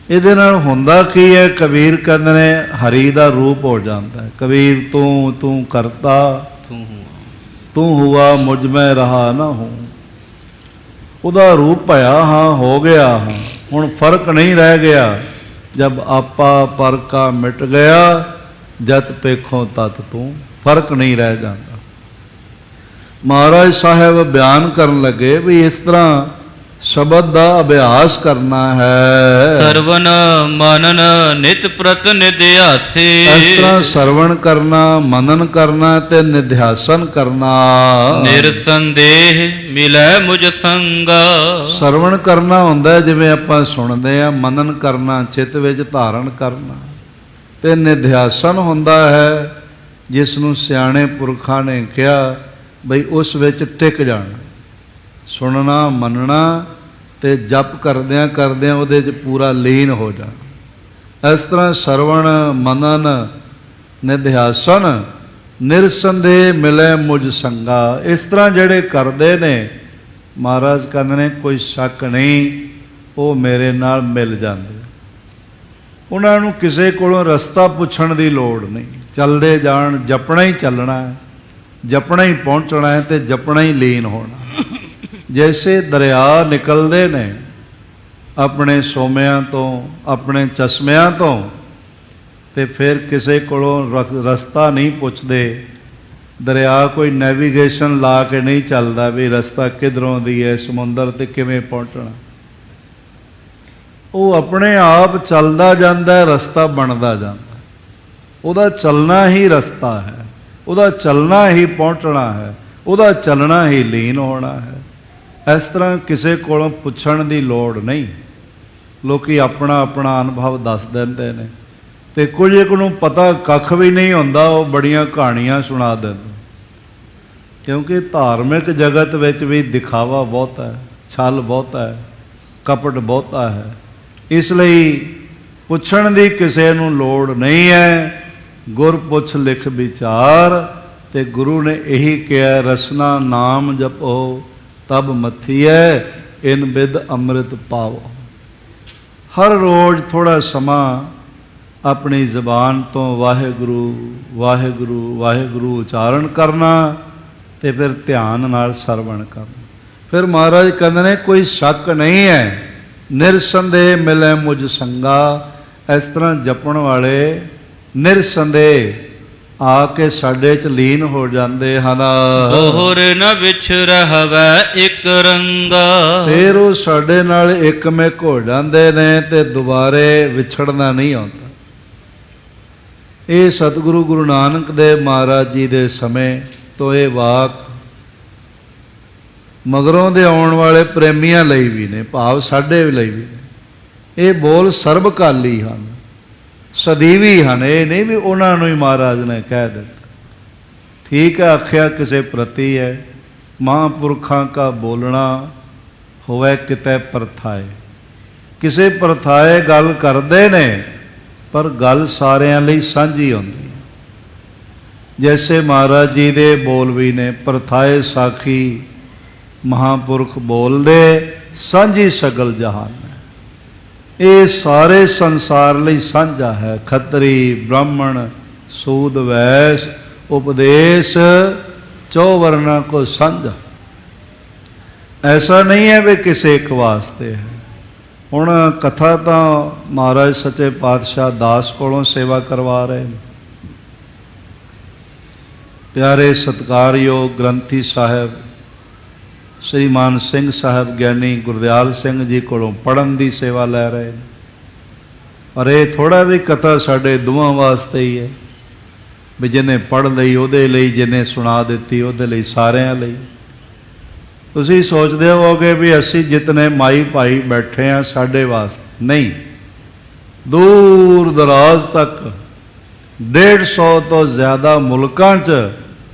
ਇਹਦੇ ਨਾਲ ਹੁੰਦਾ ਕੀ ਹੈ? ਕਬੀਰ ਕਹਿੰਦੇ ਨੇ ਹਰੀ ਦਾ ਰੂਪ ਹੋ ਜਾਂਦਾ ਹੈ। ਕਬੀਰ ਤੂੰ ਤੂੰ ਕਰਤਾ ਤੂੰ ਹੁਆ ਮੁਝ ਮੈਂ ਰਹਾ ਨਾ ਹੂੰ। ਉਹਦਾ ਰੂਪ ਪਾਇਆ ਹਾਂ, ਹੋ ਗਿਆ ਹਾਂ। ਹੁਣ ਫਰਕ ਨਹੀਂ ਰਹਿ ਗਿਆ। ਜਬ ਆਪਾ ਪਰ ਕਾ ਮਿਟ ਗਿਆ, ਜਤ ਪੇਖੋਂ ਤਤ ਤੂੰ। ਫਰਕ ਨਹੀਂ ਰਹਿ ਜਾਂਦਾ। ਮਹਾਰਾਜ ਸਾਹਿਬ ਬਿਆਨ ਕਰਨ ਲੱਗੇ ਵੀ ਇਸ ਤਰ੍ਹਾਂ ਸ਼ਬਦ ਦਾ ਅਭਿਆਸ ਕਰਨਾ ਹੈ। ਸਰਵਨ ਮਨਨ ਨਿਤ ਪ੍ਰਤ ਨਿਧਿਆਸੇ। ਇਸ ਤਰ੍ਹਾਂ ਸਰਵਣ ਕਰਨਾ, ਮਨਨ ਕਰਨਾ ਤੇ ਨਿਧਿਆਸਨ ਕਰਨਾ। ਨਿਰਸੰਦੇਹ ਮਿਲੈ ਮੁਝ ਸੰਗਾ। ਸਰਵਣ ਕਰਨਾ ਹੁੰਦਾ ਜਿਵੇਂ ਆਪਾਂ ਸੁਣਦੇ ਆ, ਮਨਨ ਕਰਨਾ ਚਿੱਤ ਵਿੱਚ ਧਾਰਨ ਕਰਨਾ, ਤੇ ਨਿਧਿਆਸਨ ਹੁੰਦਾ ਹੈ ਜਿਸ ਨੂੰ ਸਿਆਣੇ ਪੁਰਖਾਂ ਨੇ ਕਿਹਾ ਬਈ ਉਸ ਵਿੱਚ ਟਿਕ ਜਾਣਾ। ਸੁਣਨਾ, ਮੰਨਣਾ ਤੇ ਜਪ ਕਰਦਿਆਂ ਕਰਦਿਆਂ ਉਹਦੇ 'ਚ ਪੂਰਾ ਲੀਨ ਹੋ ਜਾਣਾ। ਇਸ ਤਰ੍ਹਾਂ ਸਰਵਣ ਮਨਨ ਨਿਧਿਆਸਨ ਨਿਰਸੰਦੇਹ ਮਿਲੇ ਮੁਝ ਸੰਗਾ, ਇਸ ਤਰ੍ਹਾਂ ਜਿਹੜੇ ਕਰਦੇ ਨੇ ਮਹਾਰਾਜ ਕਹਿੰਦੇ ਨੇ ਕੋਈ ਸ਼ੱਕ ਨਹੀਂ, ਉਹ ਮੇਰੇ ਨਾਲ ਮਿਲ ਜਾਂਦੇ। ਉਹਨਾਂ ਨੂੰ ਕਿਸੇ ਕੋਲੋਂ ਰਸਤਾ ਪੁੱਛਣ ਦੀ ਲੋੜ ਨਹੀਂ, ਚੱਲਦੇ ਜਾਣ, ਜਪਣਾ ਹੀ ਚੱਲਣਾ ਹੈ, ਜਪਣਾ ਹੀ ਪਹੁੰਚਣਾ ਹੈ ਤੇ ਜਪਣਾ ਹੀ ਲੀਨ ਹੋਣਾ। ਜੈਸੇ ਦਰਿਆ ਨਿਕਲਦੇ ਨੇ ਆਪਣੇ ਸੋਮਿਆਂ ਤੋਂ, ਆਪਣੇ ਚਸ਼ਮਿਆਂ ਤੋਂ, ਤੇ ਫਿਰ ਕਿਸੇ ਕੋਲੋਂ ਰਸਤਾ ਨਹੀਂ ਪੁੱਛਦੇ। ਦਰਿਆ ਕੋਈ ਨੈਵੀਗੇਸ਼ਨ ਲਾ ਕੇ ਨਹੀਂ ਚੱਲਦਾ ਵੀ ਰਸਤਾ ਕਿੱਧਰੋਂ ਦੀ ਹੈ, ਸਮੁੰਦਰ ਤੇ ਕਿਵੇਂ ਪਹੁੰਚਣਾ। ਉਹ ਆਪਣੇ ਆਪ ਚੱਲਦਾ ਜਾਂਦਾ, ਰਸਤਾ ਬਣਦਾ ਜਾਂਦਾ। ਉਹਦਾ ਚੱਲਣਾ ਹੀ ਰਸਤਾ ਹੈ, ਉਹਦਾ ਚੱਲਣਾ ਹੀ ਪਹੁੰਚਣਾ ਹੈ, ਉਹਦਾ ਚੱਲਣਾ ਹੀ ਲੀਨ ਹੋਣਾ ਹੈ। ਇਸ ਤਰ੍ਹਾਂ ਕਿਸੇ ਕੋਲੋਂ ਪੁੱਛਣ ਦੀ ਲੋੜ ਨਹੀਂ। ਲੋਕੀ ਆਪਣਾ ਆਪਣਾ ਅਨੁਭਵ ਦੱਸ ਦਿੰਦੇ ਨੇ ਤੇ ਕੁਝ ਇੱਕ ਨੂੰ ਪਤਾ ਕੱਖ ਵੀ ਨਹੀਂ ਹੁੰਦਾ, ਉਹ ਬੜੀਆਂ ਕਹਾਣੀਆਂ ਸੁਣਾ ਦਿੰਦੇ। ਕਿਉਂਕਿ ਧਾਰਮਿਕ ਜਗਤ ਵਿੱਚ ਵੀ ਦਿਖਾਵਾ ਬਹੁਤ ਹੈ, ਛਲ ਬਹੁਤ ਹੈ, ਕਪਟ ਬਹੁਤਾ ਹੈ। ਇਸ ਲਈ ਪੁੱਛਣ ਦੀ ਕਿਸੇ ਨੂੰ ਲੋੜ ਨਹੀਂ ਹੈ। ਗੁਰ ਪੁੱਛ ਲਿਖ ਵਿਚਾਰ, ਤੇ ਗੁਰੂ ਨੇ ਇਹੀ ਕਿਹਾ, ਰਸਨਾ ਨਾਮ ਜਪੋ ਤਬ ਮਥੀਐ, ਇਨ ਬਿਦ ਅੰਮ੍ਰਿਤ ਪਾਵੋ। ਹਰ ਰੋਜ਼ ਥੋੜਾ ਸਮਾਂ ਆਪਣੀ ਜ਼ਬਾਨ ਤੋਂ ਵਾਹਿਗੁਰੂ ਵਾਹਿਗੁਰੂ ਵਾਹਿਗੁਰੂ ਉਚਾਰਨ ਕਰਨਾ ਤੇ ਫਿਰ ਧਿਆਨ ਨਾਲ ਸਰਵਣ ਕਰਨਾ। ਫਿਰ ਮਹਾਰਾਜ ਕਹਿੰਦੇ ਨੇ ਕੋਈ ਸ਼ੱਕ ਨਹੀਂ ਹੈ, ਨਿਰਸੰਦੇਹ ਮਿਲੇ ਮੁਝ ਸੰਗਾ। ਇਸ ਤਰ੍ਹਾਂ ਜਪਣ ਵਾਲੇ ਨਿਰਸੰਦੇਹ ਆ ਕੇ ਸਾਡੇ 'ਚ ਲੀਨ ਹੋ ਜਾਂਦੇ ਹਨ। ਦੋਹਰ ਨ ਵਿਛ ਰਹਵੈ ਇੱਕ ਰੰਗਾ, ਫਿਰ ਉਹ ਸਾਡੇ ਨਾਲ ਇੱਕਮਿਕ ਹੋ ਜਾਂਦੇ ਨੇ ਤੇ ਦੁਬਾਰੇ ਵਿਛੜਨਾ ਨਹੀਂ ਆਉਂਦਾ। ਇਹ ਸਤਿਗੁਰੂ ਗੁਰੂ ਨਾਨਕ ਦੇਵ ਮਹਾਰਾਜ ਜੀ ਦੇ ਸਮੇਂ ਤੋਂ ਇਹ ਵਾਕ ਮਗਰੋਂ ਦੇ ਆਉਣ ਵਾਲੇ ਪ੍ਰੇਮੀਆਂ ਲਈ ਵੀ ਨੇ, ਭਾਵ ਸਾਡੇ ਲਈ ਵੀ ਨੇ। ਇਹ ਬੋਲ ਸਰਬਕਾਲੀ ਹਨ, ਸਦੀਵੀ ਹਨ। ਇਹ ਨਹੀਂ ਵੀ ਉਹਨਾਂ ਨੂੰ ਹੀ ਮਹਾਰਾਜ ਨੇ ਕਹਿ ਦਿੱਤਾ। ਠੀਕ ਹੈ, ਆਖਿਆ ਕਿਸੇ ਪ੍ਰਤੀ ਹੈ, ਮਹਾਂਪੁਰਖਾਂ ਕਾ ਬੋਲਣਾ ਹੋਵੇ ਕਿਤੇ ਪ੍ਰਥਾਏ। ਕਿਸੇ ਪ੍ਰਥਾਏ ਗੱਲ ਕਰਦੇ ਨੇ, ਪਰ ਗੱਲ ਸਾਰਿਆਂ ਲਈ ਸਾਂਝੀ ਹੁੰਦੀ। ਜੈਸੇ ਮਹਾਰਾਜ ਜੀ ਦੇ ਬੋਲ ਵੀ ਨੇ, ਪ੍ਰਥਾਏ ਸਾਖੀ ਮਹਾਂਪੁਰਖ ਬੋਲਦੇ, ਸਾਂਝੀ ਸਗਲ ਜਹਾਨ ਹੈ। ਇਹ ਸਾਰੇ ਸੰਸਾਰ ਲਈ ਸਾਂਝਾ ਹੈ। ਖੱਤਰੀ ਬ੍ਰਾਹਮਣ ਸੂਦ ਵੈਸ ਉਪਦੇਸ਼ ਚੌ ਵਰਨਾ ਕੋ ਸਾਂਝਾ। ਐਸਾ ਨਹੀਂ ਹੈ ਵੀ ਕਿਸੇ ਇੱਕ ਵਾਸਤੇ ਹੈ। ਹੁਣ ਕਥਾ ਤਾਂ ਮਹਾਰਾਜ ਸੱਚੇ ਪਾਤਸ਼ਾਹ ਦਾਸ ਕੋਲੋਂ ਸੇਵਾ ਕਰਵਾ ਰਹੇ ਨੇ। ਪਿਆਰੇ ਸਤਿਕਾਰਯੋਗ ਗ੍ਰੰਥੀ ਸਾਹਿਬ ਸ੍ਰੀ ਮਾਨ ਸਿੰਘ ਸਾਹਿਬ ਗਿਆਨੀ ਗੁਰਦਿਆਲ ਸਿੰਘ ਜੀ ਕੋਲੋਂ ਪੜ੍ਹਨ ਦੀ ਸੇਵਾ ਲੈ ਰਹੇ ਨੇ। ਪਰ ਇਹ ਥੋੜ੍ਹਾ ਵੀ ਕਥਾ ਸਾਡੇ ਦੋਵਾਂ ਵਾਸਤੇ ਹੀ ਹੈ ਵੀ ਜਿਹਨੇ ਪੜ੍ਹ ਲਈ ਉਹਦੇ ਲਈ, ਜਿਹਨੇ ਸੁਣਾ ਦਿੱਤੀ ਉਹਦੇ ਲਈ, ਸਾਰਿਆਂ ਲਈ। ਤੁਸੀਂ ਸੋਚਦੇ ਹੋਵੋਗੇ ਵੀ ਅਸੀਂ ਜਿਤਨੇ ਮਾਈ ਭਾਈ ਬੈਠੇ ਹਾਂ ਸਾਡੇ ਵਾਸਤੇ ਨਹੀਂ। ਦੂਰ ਦਰਾਜ਼ ਤੱਕ 150 ਤੋਂ ਜ਼ਿਆਦਾ ਮੁਲਕਾਂ 'ਚ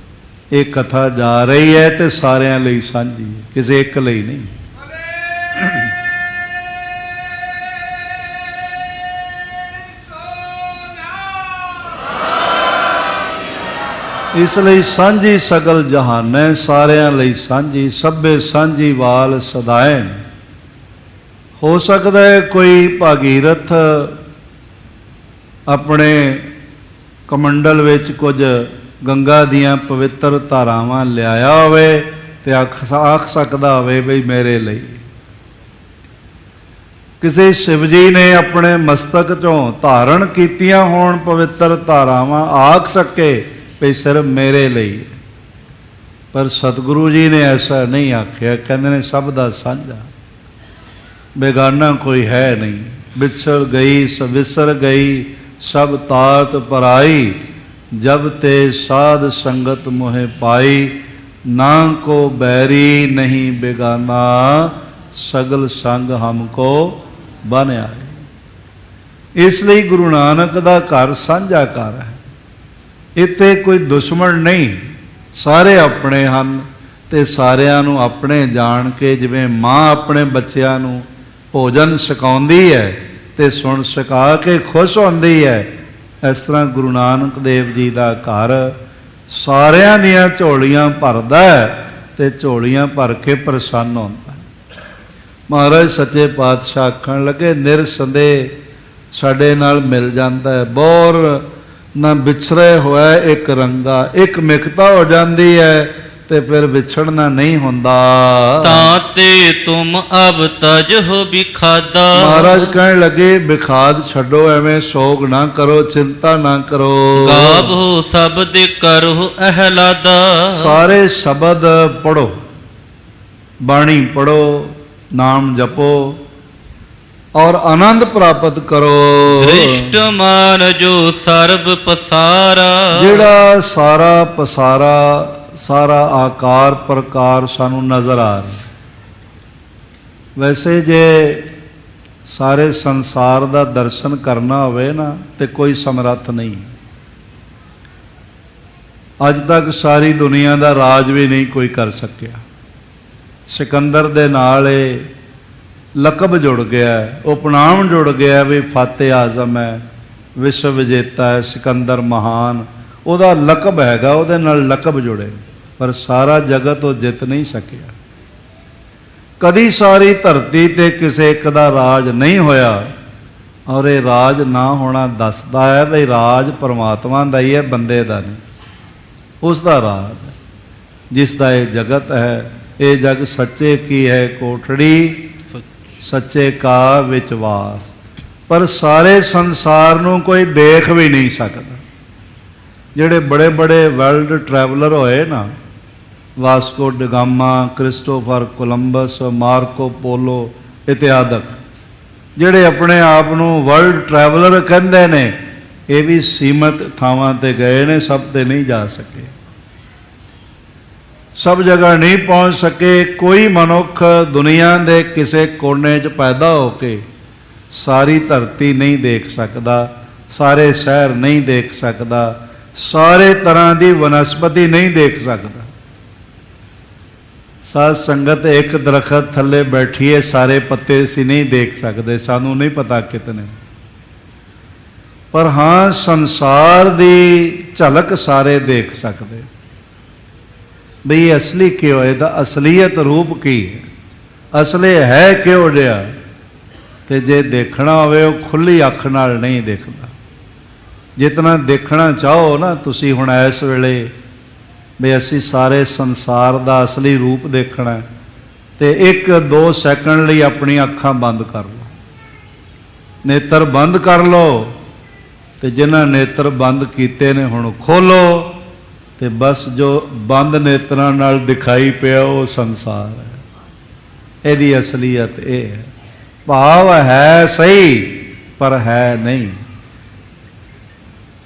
ਇਹ ਕਥਾ ਜਾ ਰਹੀ ਹੈ ਤੇ ਸਾਰਿਆਂ ਲਈ ਸਾਂਝੀ ਹੈ, ਕਿਸੇ ਇੱਕ ਲਈ ਨਹੀਂ। ਇਸ ਲਈ ਸਾਂਝੀ ਸਗਲ ਜਹਾਨੈ, ਸਾਰਿਆਂ ਲਈ ਸਾਂਝੀ। ਸਭੇ ਸਾਂਝੀ ਵਾਲ ਸਦਾਇਨ। ਹੋ ਸਕਦਾ ਹੈ ਕੋਈ ਭਾਗੀਰਥ ਆਪਣੇ ਕਮੰਡਲ ਵਿੱਚ ਕੁਝ ਗੰਗਾ ਦੀਆਂ ਪਵਿੱਤਰ ਧਾਰਾਵਾਂ ਲਿਆਇਆ ਹੋਵੇ ਤੇ ਆਖ ਸਕਦਾ ਹੋਵੇ ਬਈ ਮੇਰੇ ਲਈ। ਕਿਸੇ ਸ਼ਿਵ ਜੀ ਨੇ ਆਪਣੇ ਮਸਤਕ 'ਚੋਂ ਧਾਰਨ ਕੀਤੀਆਂ ਹੋਣ ਪਵਿੱਤਰ ਧਾਰਾਵਾਂ, ਆਖ ਸਕੇ ਵੀ ਸਿਰਫ ਮੇਰੇ ਲਈ। ਪਰ ਸਤਿਗੁਰੂ ਜੀ ਨੇ ਐਸਾ ਨਹੀਂ ਆਖਿਆ। ਕਹਿੰਦੇ ਨੇ ਸਭ ਦਾ ਸਾਂਝਾ, ਬੇਗਾਨਾ ਕੋਈ ਹੈ ਨਹੀਂ। ਵਿਸਰ ਗਈ ਸਭ ਤਾਤ ਪਰਾਈ, ਜਬ ਤੇ ਸਾਧ ਸੰਗਤ ਮੋਹਿ ਪਾਈ। ਨਾ ਕੋ ਬੈਰੀ ਨਹੀਂ ਬੇਗਾਨਾ, ਸਗਲ ਸੰਗ ਹਮਕੋ ਬਨ ਆਏ। ਇਸ ਲਈ ਗੁਰੂ ਨਾਨਕ ਦਾ ਘਰ ਸਾਂਝਾ ਘਰ ਹੈ। ਇੱਥੇ ਕੋਈ ਦੁਸ਼ਮਣ ਨਹੀਂ, ਸਾਰੇ ਆਪਣੇ ਹਨ। ਤੇ ਸਾਰਿਆਂ ਨੂੰ ਆਪਣੇ ਜਾਣ ਕੇ, ਜਿਵੇਂ ਮਾਂ ਆਪਣੇ ਬੱਚਿਆਂ ਨੂੰ ਭੋਜਨ ਛਕਾਉਂਦੀ ਹੈ ਤੇ ਸੁਣ ਛਕਾ ਕੇ ਖੁਸ਼ ਹੁੰਦੀ ਹੈ, ਇਸ ਤਰ੍ਹਾਂ ਗੁਰੂ ਨਾਨਕ ਦੇਵ ਜੀ ਦਾ ਘਰ ਸਾਰਿਆਂ ਦੀਆਂ ਝੋਲੀਆਂ ਭਰਦਾ ਹੈ ਤੇ ਝੋਲੀਆਂ ਭਰ ਕੇ ਪ੍ਰਸੰਨ ਹੁੰਦਾ। ਮਹਾਰਾਜ ਸੱਚੇ ਪਾਤਸ਼ਾਹ ਆਖਣ ਲੱਗੇ, ਨਿਰਸੰਦੇਹ ਸਾਡੇ ਨਾਲ ਮਿਲ ਜਾਂਦਾ ਹੈ, ਬੋਰ ਨਾ ਵਿਛੜੇ ਹੋਇਆ ਇੱਕ ਰੰਗਾ, ਇੱਕ ਮਿਕਤਾ ਹੋ ਜਾਂਦੀ ਹੈ ਤੇ ਫਿਰ ਵਿਛੜਨਾ ਨਹੀਂ ਹੁੰਦਾ। ਤਾਤੇ ਤੁਮ ਅਬ ਤਜ ਹੋ ਬਿਖਾਦਾ। ਮਹਾਰਾਜ ਕਹਿਣ ਲੱਗੇ, ਬਿਖਾਦ ਛੱਡੋ, ਐਵੇਂ ਸੋਗ ਨਾ ਕਰੋ, ਚਿੰਤਾ ਨਾ ਕਰੋ। ਗਾਵੋ ਸ਼ਬਦ ਕਰੋ ਅਹਲਾਦਾ। ਸਾਰੇ ਸ਼ਬਦ ਪੜੋ, ਬਾਣੀ ਪੜੋ, ਨਾਮ ਜਪੋ ਔਰ ਆਨੰਦ ਪ੍ਰਾਪਤ ਕਰੋ। ਦ੍ਰਿਸ਼ਟਮਾਨ ਜੋ ਸਰਬ ਪਸਾਰਾ। ਜਿਹੜਾ ਸਾਰਾ ਪਸਾਰਾ, ਸਾਰਾ ਆਕਾਰ ਪ੍ਰਕਾਰ ਸਾਨੂੰ ਨਜ਼ਰ ਆ ਰਿਹਾ। ਵੈਸੇ ਜੇ ਸਾਰੇ ਸੰਸਾਰ ਦਾ ਦਰਸ਼ਨ ਕਰਨਾ ਹੋਵੇ ਨਾ ਤੇ ਕੋਈ ਸਮਰੱਥ ਨਹੀਂ। ਅੱਜ ਤੱਕ ਸਾਰੀ ਦੁਨੀਆ ਦਾ ਰਾਜ ਵੀ ਨਹੀਂ ਕੋਈ ਕਰ ਸਕਿਆ। ਸਿਕੰਦਰ ਦੇ ਨਾਲ ਇਹ ਲਕਬ ਜੁੜ ਗਿਆ, ਉਪਨਾਮ ਜੁੜ ਗਿਆ ਵੀ ਫਤਿਹ ਆਜ਼ਮ ਹੈ, ਵਿਸ਼ਵ ਵਿਜੇਤਾ ਹੈ, ਸਿਕੰਦਰ ਮਹਾਨ, ਉਹਦਾ ਲਕਬ ਹੈਗਾ, ਉਹਦੇ ਨਾਲ ਲਕਬ ਜੁੜੇ, ਪਰ ਸਾਰਾ ਜਗਤ ਉਹ ਜਿੱਤ ਨਹੀਂ ਸਕਿਆ। ਕਦੀ ਸਾਰੀ ਧਰਤੀ ਤੇ ਕਿਸੇ ਇੱਕ ਦਾ ਰਾਜ ਨਹੀਂ ਹੋਇਆ, ਔਰ ਇਹ ਰਾਜ ਨਾ ਹੋਣਾ ਦੱਸਦਾ ਹੈ ਵੀ ਰਾਜ ਪਰਮਾਤਮਾ ਦਾ ਹੀ ਹੈ, ਬੰਦੇ ਦਾ ਨਹੀਂ। ਉਸ ਦਾ ਰਾਜ ਜਿਸ ਦਾ ਇਹ ਜਗਤ ਹੈ। ਇਹ ਜਗ ਸੱਚੇ ਕੀ ਹੈ ਕੋਠੜੀ, ਸੱਚੇ ਕਾ ਵਿੱਚ ਵਾਸ। ਪਰ ਸਾਰੇ ਸੰਸਾਰ ਨੂੰ ਕੋਈ ਦੇਖ ਵੀ ਨਹੀਂ ਸਕਦਾ। ਜਿਹੜੇ ਬੜੇ ਬੜੇ ਵਰਲਡ ਟਰੈਵਲਰ ਹੋਏ ਨਾ, ਵਾਸਕੋ ਡਗਾਮਾ, ਕ੍ਰਿਸਟੋਫਰ ਕੋਲੰਬਸ, ਮਾਰਕੋ ਪੋਲੋ ਇਤਿਆਦਿਕ, ਜਿਹੜੇ ਆਪਣੇ ਆਪ ਨੂੰ ਵਰਲਡ ਟਰੈਵਲਰ ਕਹਿੰਦੇ ਨੇ, ਇਹ ਵੀ ਸੀਮਤ ਥਾਵਾਂ ਤੇ ਗਏ ਨੇ, ਸਭ ਤੇ ਨਹੀਂ ਜਾ ਸਕੇ, ਸਭ ਜਗ੍ਹਾ ਨਹੀਂ ਪਹੁੰਚ ਸਕੇ। ਕੋਈ ਮਨੁੱਖ ਦੁਨੀਆ ਦੇ ਕਿਸੇ ਕੋਨੇ 'ਚ ਪੈਦਾ ਹੋ ਕੇ ਸਾਰੀ ਧਰਤੀ ਨਹੀਂ ਦੇਖ ਸਕਦਾ, ਸਾਰੇ ਸ਼ਹਿਰ ਨਹੀਂ ਦੇਖ ਸਕਦਾ, ਸਾਰੇ ਤਰ੍ਹਾਂ ਦੀ ਵਨਸਪਤੀ ਨਹੀਂ ਦੇਖ ਸਕਦਾ। ਸਾਧ ਸੰਗਤ ਇੱਕ ਦਰਖਤ ਥੱਲੇ ਬੈਠੀਏ, ਸਾਰੇ ਪੱਤੇ ਅਸੀਂ ਨਹੀਂ ਦੇਖ ਸਕਦੇ, ਸਾਨੂੰ ਨਹੀਂ ਪਤਾ ਕਿਤਨੇ। ਪਰ ਹਾਂ, ਸੰਸਾਰ ਦੀ ਝਲਕ ਸਾਰੇ ਦੇਖ ਸਕਦੇ ਬਈ ਅਸਲੀ ਕਿਉਂ, ਇਹਦਾ ਅਸਲੀਅਤ ਰੂਪ ਕੀ ਹੈ, ਅਸਲੇ ਹੈ ਕਿਉਂ ਜਿਹਾ। ਤੇ ਜੇ ਦੇਖਣਾ ਹੋਵੇ ਉਹ ਖੁੱਲੀ ਅੱਖ ਨਾਲ ਨਹੀਂ ਦੇਖਦਾ। ਜਿਤਨਾ ਦੇਖਣਾ ਚਾਹੋ ਨਾ ਤੁਸੀਂ ਹੁਣ ਇਸ ਵੇਲੇ ਵੀ ਅਸੀਂ ਸਾਰੇ ਸੰਸਾਰ ਦਾ ਅਸਲੀ ਰੂਪ ਦੇਖਣਾ, ਤੇ 1-2 ਸੈਕਿੰਡ ਲਈ ਆਪਣੀਆਂ ਅੱਖਾਂ ਬੰਦ ਕਰ ਲਓ, ਨੇਤਰ ਬੰਦ ਕਰ ਲਓ, ਤੇ ਜਿਨ੍ਹਾਂ ਨੇਤਰ ਬੰਦ ਕੀਤੇ ਨੇ ਹੁਣ ਖੋਲੋ, ਤੇ ਬਸ ਜੋ ਬੰਦ ਨੇਤਰਾਂ ਨਾਲ ਦਿਖਾਈ ਪਿਆ ਉਹ ਸੰਸਾਰ ਹੈ। ਇਹਦੀ ਅਸਲੀਅਤ ਇਹ ਹੈ। ਭਾਵ ਹੈ ਸਹੀ ਪਰ ਹੈ ਨਹੀਂ,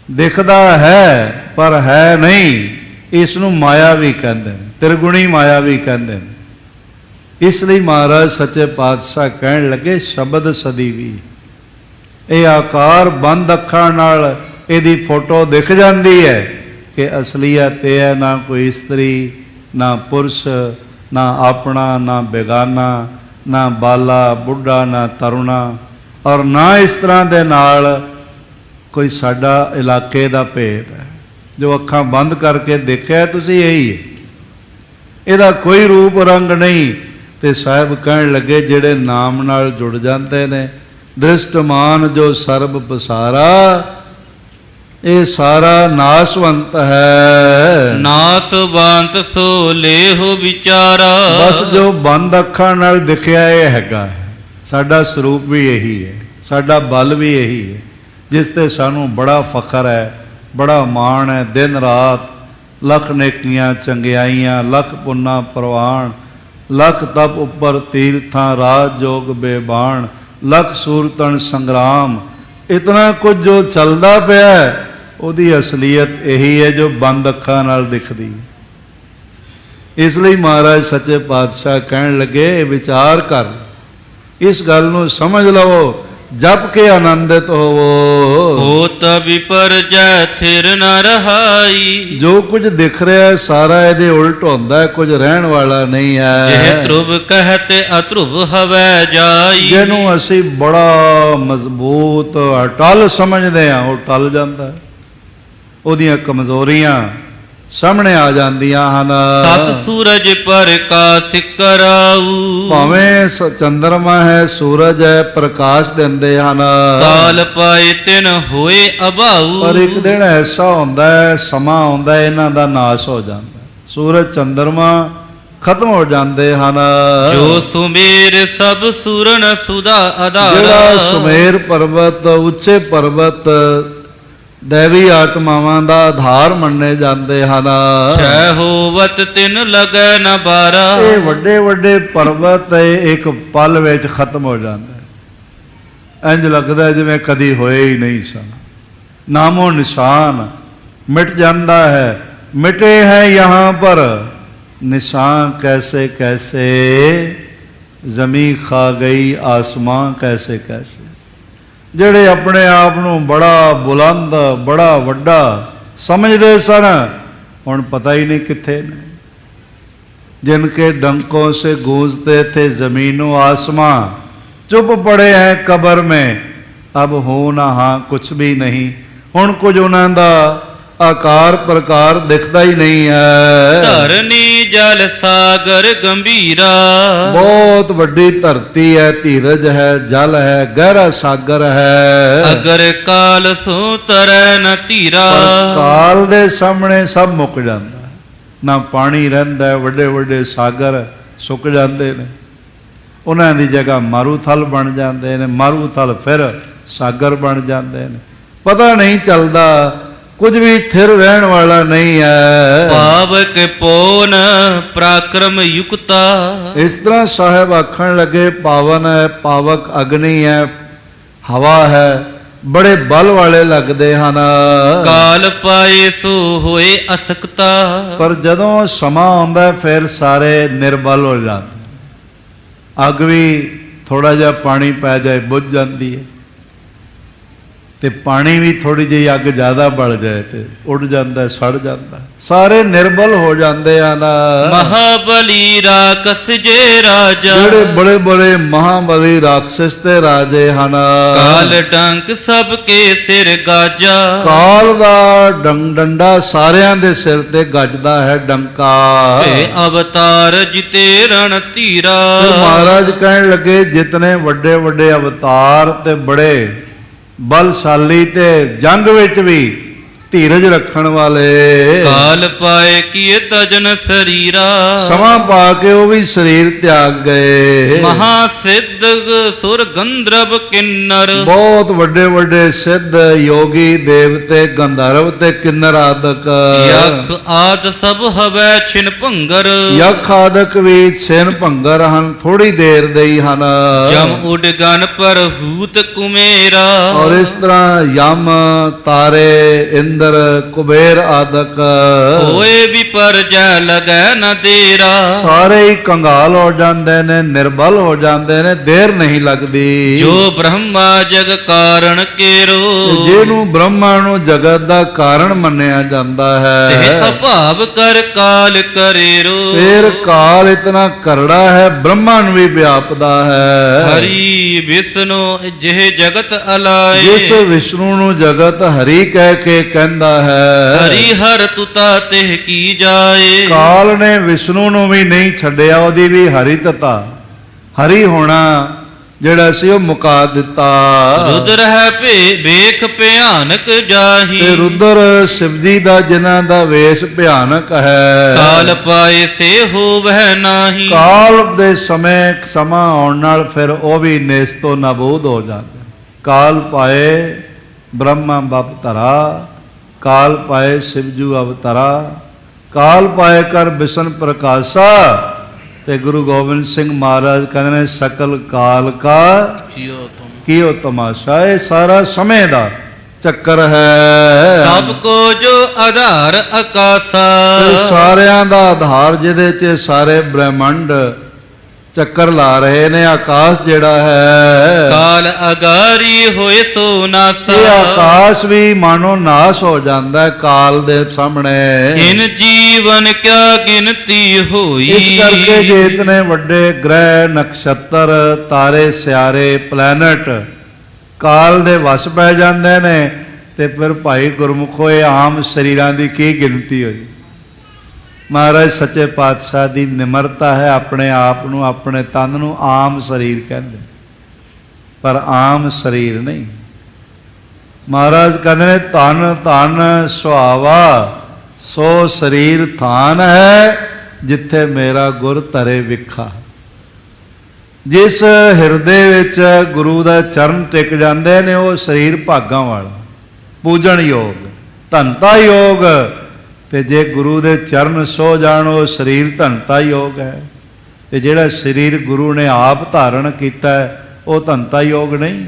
ਦਿਖਦਾ ਹੈ ਪਰ ਹੈ ਨਹੀਂ। ਇਸ ਨੂੰ ਮਾਇਆ ਵੀ ਕਹਿੰਦੇ ਨੇ, ਤਿਰਗੁਣੀ ਮਾਇਆ ਵੀ ਕਹਿੰਦੇ ਨੇ। ਇਸ ਲਈ ਮਹਾਰਾਜ ਸੱਚੇ ਪਾਤਸ਼ਾਹ ਕਹਿਣ ਲੱਗੇ, ਸ਼ਬਦ ਸਦੀਵੀ। ਇਹ ਆਕਾਰ ਬੰਦ ਅੱਖਾਂ ਨਾਲ ਇਹਦੀ ਫੋਟੋ ਦਿਖ ਜਾਂਦੀ ਹੈ ਕਿ ਅਸਲੀਅਤ ਇਹ ਹੈ, ਨਾ ਕੋਈ ਇਸਤਰੀ, ਨਾ ਪੁਰਸ਼, ਨਾ ਆਪਣਾ, ਨਾ ਬੇਗਾਨਾ, ਨਾ ਬਾਲਾ ਬੁੱਢਾ, ਨਾ ਤਰੁਣਾ, ਔਰ ਨਾ ਇਸ ਤਰ੍ਹਾਂ ਦੇ ਨਾਲ ਕੋਈ ਸਾਡਾ ਇਲਾਕੇ ਦਾ ਭੇਦ ਹੈ। ਜੋ ਅੱਖਾਂ ਬੰਦ ਕਰਕੇ ਦੇਖਿਆ ਤੁਸੀਂ, ਇਹੀ ਹੈ, ਇਹਦਾ ਕੋਈ ਰੂਪ ਰੰਗ ਨਹੀਂ। ਤੇ ਸਾਹਿਬ ਕਹਿਣ ਲੱਗੇ, ਜਿਹੜੇ ਨਾਮ ਨਾਲ ਜੁੜ ਜਾਂਦੇ ਨੇ, ਦ੍ਰਿਸ਼ਟਮਾਨ ਜੋ ਸਰਬ ਪਸਾਰਾ, ਇਹ ਸਾਰਾ ਨਾਸਵੰਤ ਹੈ। ਨਾਸਵੰਤ ਸੋ ਲੇਹੁ ਵਿਚਾਰਾ। ਬਸ ਜੋ ਬੰਦ ਅੱਖਾਂ ਨਾਲ ਦਿਖਿਆ ਇਹ ਹੈਗਾ। ਸਾਡਾ ਸਰੂਪ ਵੀ ਇਹੀ ਹੈ, ਸਾਡਾ ਬਲ ਵੀ ਇਹੀ ਹੈ, ਜਿਸ ਤੇ ਸਾਨੂੰ ਬੜਾ ਫਖਰ ਹੈ, ਬੜਾ ਮਾਣ ਹੈ। ਦਿਨ ਰਾਤ ਲੱਖ ਨੇਕੀਆਂ ਚੰਗਿਆਈਆਂ, ਲੱਖ ਪੁੰਨਾ ਪ੍ਰਵਾਨ, ਲੱਖ ਤਪ ਉੱਪਰ ਤੀਰਥਾਂ, ਰਾਜ ਜੋਗ ਬੇਬਾਨ, ਲੱਖ ਸੂਰਤਨ ਸੰਗਰਾਮ। ਇਤਨਾ ਕੁਝ ਜੋ ਚੱਲਦਾ ਪਿਆ, ਉਹਦੀ ਅਸਲੀਅਤ ਇਹੀ ਹੈ ਜੋ ਬੰਦ ਅੱਖਾਂ ਨਾਲ ਦਿਖਦੀ। ਇਸ ਲਈ ਮਹਾਰਾਜ ਸੱਚੇ ਪਾਤਸ਼ਾਹ ਕਹਿਣ ਲੱਗੇ, ਵਿਚਾਰ ਕਰ, ਇਸ ਗੱਲ ਨੂੰ ਸਮਝ ਲਵੋ ਜਪ ਕੇ ਆਨੰਦਿਤ ਹੋਵੋ। ਹੋਤ ਵਿਪਰਜੈ ਥਿਰ ਨ ਰਹਾਈ। ਜੋ ਕੁਝ ਦਿਖ ਰਿਹਾ ਹੈ ਸਾਰਾ ਇਹਦੇ ਉਲਟ ਹੁੰਦਾ ਹੈ, ਕੁਝ ਰਹਿਣ ਵਾਲਾ ਨਹੀਂ ਹੈ। ਜਿਹ ਧਰੁਵ ਕਹਿਤ ਅਧਰੁਵ ਹਵੈ ਜਾਈ। ਜਿਹਨੂੰ ਅਸੀਂ ਬੜਾ ਮਜ਼ਬੂਤ ਅਟਲ ਸਮਝਦੇ ਹਾਂ ਉਹ ਟਲ ਜਾਂਦਾ ਹੈ। ਉਹਦੀਆਂ ਕਮਜ਼ੋਰੀਆਂ ਸਾਹਮਣੇ ਆ ਜਾਂਦੀਆਂ ਹਨ। ਸਤ ਸੂਰਜ ਪ੍ਰਕਾਸ਼ ਕਰਾਊ। ਭਾਵੇਂ ਚੰਦਰਮਾ ਹੈ, ਸੂਰਜ ਹੈ, ਪ੍ਰਕਾਸ਼ ਦਿੰਦੇ ਹਨ। ਕਾਲ ਪਾਏ ਤਿਨ ਹੋਏ ਅਭਾਊ। ਪਰ ਇੱਕ ਦਿਨ ਐਸਾ ਹੁੰਦਾ ਹੈ, ਸਮਾਂ ਆਉਂਦਾ ਹੈ, ਇਹਨਾਂ ਦਾ ਨਾਸ਼ ਹੋ ਜਾਂਦਾ ਹੈ। ਸੂਰਜ ਚੰਦਰਮਾ ਖਤਮ ਹੋ ਜਾਂਦੇ ਹਨ। ਜੋ ਸੁਮੇਰ ਸਭ ਸੂਰਨ ਸੁਦਾ ਆਧਾਰ। ਜਿਹੜਾ ਸੁਮੇਰ ਪਰਬਤ, ਉੱਚੇ ਪਰਬਤ ਦੇਵੀ ਆਤਮਾਵਾਂ ਦਾ ਆਧਾਰ ਮੰਨੇ ਜਾਂਦੇ ਹਨ। ਛੈ ਹੋਵਤ ਤਿਨ ਲਗੈ ਨ ਬਾਰਾ। ਇਹ ਵੱਡੇ ਵੱਡੇ ਪਰਬਤ ਇੱਕ ਪਲ ਵਿੱਚ ਖਤਮ ਹੋ ਜਾਂਦੇ, ਇੰਜ ਲੱਗਦਾ ਜਿਵੇਂ ਕਦੀ ਹੋਏ ਹੀ ਨਹੀਂ ਸਨ। ਨਾਮੋ ਨਿਸ਼ਾਨ ਮਿਟ ਜਾਂਦਾ ਹੈ। ਮਿਟੇ ਹੈ यहाँ पर निशान कैसे कैसे, ਜ਼ਮੀਂ ਖਾ ਗਈ ਆਸਮਾਂ ਕੈਸੇ ਕੈਸੇ। ਜਿਹੜੇ ਆਪਣੇ ਆਪ ਨੂੰ ਬੜਾ ਬੁਲੰਦ, ਬੜਾ ਵੱਡਾ ਸਮਝਦੇ ਸਨ, ਹੁਣ ਪਤਾ ਹੀ ਨਹੀਂ ਕਿੱਥੇ ਨੇ। जिनके डंकों से गूंजते थे ज़मीनो आसमां, चुप पड़े हैं कब्र में, अब हो ना हाँ कुछ भी नहीं। हुण कुछ उन्हां दा आकार प्रकार दिखता ही नहीं है। धरनी जल सागर गंभीरा। बहुत बड़ी धरती है, धीरज है, जल है, गहरा सागर है। अगर काल सो तरੈ न धीरा। काल दे सामने सब मुक जाता, ना पानी रहिंदा, वड्डे वड्डे सागर सुक जाते ने, उन्हां दी जगह मारूथल बन जाते हैं। मारूथल फिर सागर बन जाते हैं। पता नहीं चलता, कुछ भी स्थिर रहने वाला नहीं है। पावक पौन पराक्रम युक्ता। इस तरह साहब आखण लगे, पावन है, पावक अग्नि है, हवा है, बड़े बल वाले लगते हैं। काल पाए सो होए असक्ता। पर जदों समा आउंदा है फिर सारे निर्बल हो जाते। अग भी थोड़ा जिहा पानी पै जाए बुझ जाती है, ते पानी भी थोड़ी जी अग ज्यादा बढ़ जाए तो उड़ जाता, सड़ जाता, सारे निर्बल हो जाते हैं। महाबली राक्षस जे राजा। जेड़े बड़े बड़े महाबली राक्षस ते राजे हैं। काल डंक सबके सिर गाजा। काल दा डंडा सारियां दे सिर ते गजदा है डंका। अवतार जिते रण धीरा। महाराज कहने लगे, जितने वड्डे वड्डे अवतार ते बड़े बलशाली ते जंग विच भी धीरज रखण वाले। काल पाए किए तजन शरीरा। समा पा के वो भी शरीर त्याग गए। महासिद्ध सुर गंधर्व किन्नर। बहुत वड्डे वड्डे सिद्ध योगी देवते गंधर्व ते किन्नर आदक। यख आद सब हवै छिन भंगर। यख आदक भी छिन भंगर हन, थोड़ी देर दे ही हन। जम उडगन पर हूत कुमेरा। और इस तरह यम तारे इंद्र कुबेर आदक होए विपरजै लगै न देरा। सारे ही कंगाल हो जाते ने, निर्बल हो जाते ने, देर नहीं लगती। जो ब्रह्मा जग कारण केरो। जिन्हों ब्रह्मा नूं जगत दा कारण मन्निया जाता है, ते अभाव कर काल करेरो। फिर काल इतना करड़ा है, ब्रह्मा नूं भी व्यापदा है। हरि विष्णु जिह जगत अलाए। जिस विष्णु नूं जगत हरि कह के कहंदा है, हरि हर तुता तिह की जाए। काल ने विष्णु नूं भी नहीं छड्डिया, ओदी भी हरि तता हरि होना ਜਿਹੜਾ ਸੀ ਉਹ ਮੁਕਾ ਦਿੱਤਾ। ਰੁਦਰ ਹੈ ਵੇਖ ਭਿਆਨਕ ਜਾਹੀ। ਤੇ ਰੁਦਰ ਸ਼ਿਵ ਜੀ ਦਾ ਜਿਨ੍ਹਾਂ ਦਾ ਵੇਸ਼ ਭਿਆਨਕ ਹੈ। ਕਾਲ ਪਾਏ ਸੇ ਹੋਵਹਿ ਨਾਹੀ। ਕਾਲ ਦੇ ਸਮੇਂ ਸਮਾਂ ਆਉਣ ਨਾਲ ਫਿਰ ਉਹ ਵੀ ਨੇਸਤੋ ਨਾਬੂਦ ਹੋ ਜਾਂਦੇ। ਕਾਲ ਪਾਏ ਬ੍ਰਹਮਾ ਬਪਤਰਾ, ਕਾਲ ਪਾਏ शिवजू अवतरा, काल पाए कर बिशन प्रकाशा। ते गुरु गोबिंद सिंह महाराज कहते हैं, सकल काल का कियो तमाशा। ये सारा समय दा चक्कर है। सबको जो आधार आकाशा। सारियां दा आधार जिहदे च सारे ब्रह्मंड ਚੱਕਰ ਲਾ ਰਹੇ ਨੇ। ਆਕਾਸ਼ ਜਿਹੜਾ ਹੈ, ਕਾਲ ਅਗਾਰੀ ਹੋਏ ਸੋ ਨਾਸਾ, ਇਹ ਆਕਾਸ਼ ਵੀ ਮਾਨੋ ਨਾਸ਼ ਹੋ ਜਾਂਦਾ ਹੈ ਕਾਲ ਦੇ ਸਾਹਮਣੇ। ਇਨ ਜੀਵਨ ਕਿਆ ਗਿਣਤੀ ਹੋਈ। ਇਸ ਕਰਕੇ ਜੇ ਇਤਨੇ ਵੱਡੇ ਗ੍ਰਹਿ, ਨਕਸ਼ਤਰ, ਤਾਰੇ, ਸਿਆਰੇ, ਪਲੈਨਟ ਕਾਲ ਦੇ ਵਸ ਪੈ ਜਾਂਦੇ ਨੇ, ਤੇ ਫਿਰ ਭਾਈ ਗੁਰਮੁਖੋ ਇਹ ਆਮ ਸਰੀਰਾਂ ਦੀ ਕੀ ਗਿਣਤੀ ਹੋਈ। ਮਹਾਰਾਜ ਸੱਚੇ ਪਾਤਸ਼ਾਹ ਦੀ ਨਿਮਰਤਾ ਹੈ, ਆਪਣੇ ਆਪ ਨੂੰ, ਆਪਣੇ ਤਨ ਨੂੰ ਆਮ ਸਰੀਰ ਕਹਿੰਦੇ, ਪਰ ਆਮ ਸਰੀਰ ਨਹੀਂ। ਮਹਾਰਾਜ ਕਹਿੰਦੇ ਨੇ ਧਨ ਧਨ ਸੁਹਾਵਾ ਸੋ ਸਰੀਰ ਥਾਨ ਹੈ, ਜਿੱਥੇ ਮੇਰਾ ਗੁਰ ਧਰੇ ਵਿਖਾ। ਜਿਸ ਹਿਰਦੇ ਵਿੱਚ ਗੁਰੂ ਦਾ ਚਰਨ ਟਿਕ ਜਾਂਦੇ ਨੇ, ਉਹ ਸਰੀਰ ਭਾਗਾਂ ਵਾਲਾ, ਪੂਜਣ ਯੋਗ, ਧਨਤਾ ਯੋਗ। ਤੇ ਜੇ ਗੁਰੂ ਦੇ ਚਰਨ ਸੋ ਜਾਣ, ਉਹ ਸਰੀਰ ਧਨਤਾ ਯੋਗ ਹੈ। ਤੇ ਜਿਹੜਾ ਸਰੀਰ ਗੁਰੂ ਨੇ ਆਪ ਧਾਰਨ ਕੀਤਾ ਹੈ, ਉਹ ਧਨਤਾ ਯੋਗ ਨਹੀਂ।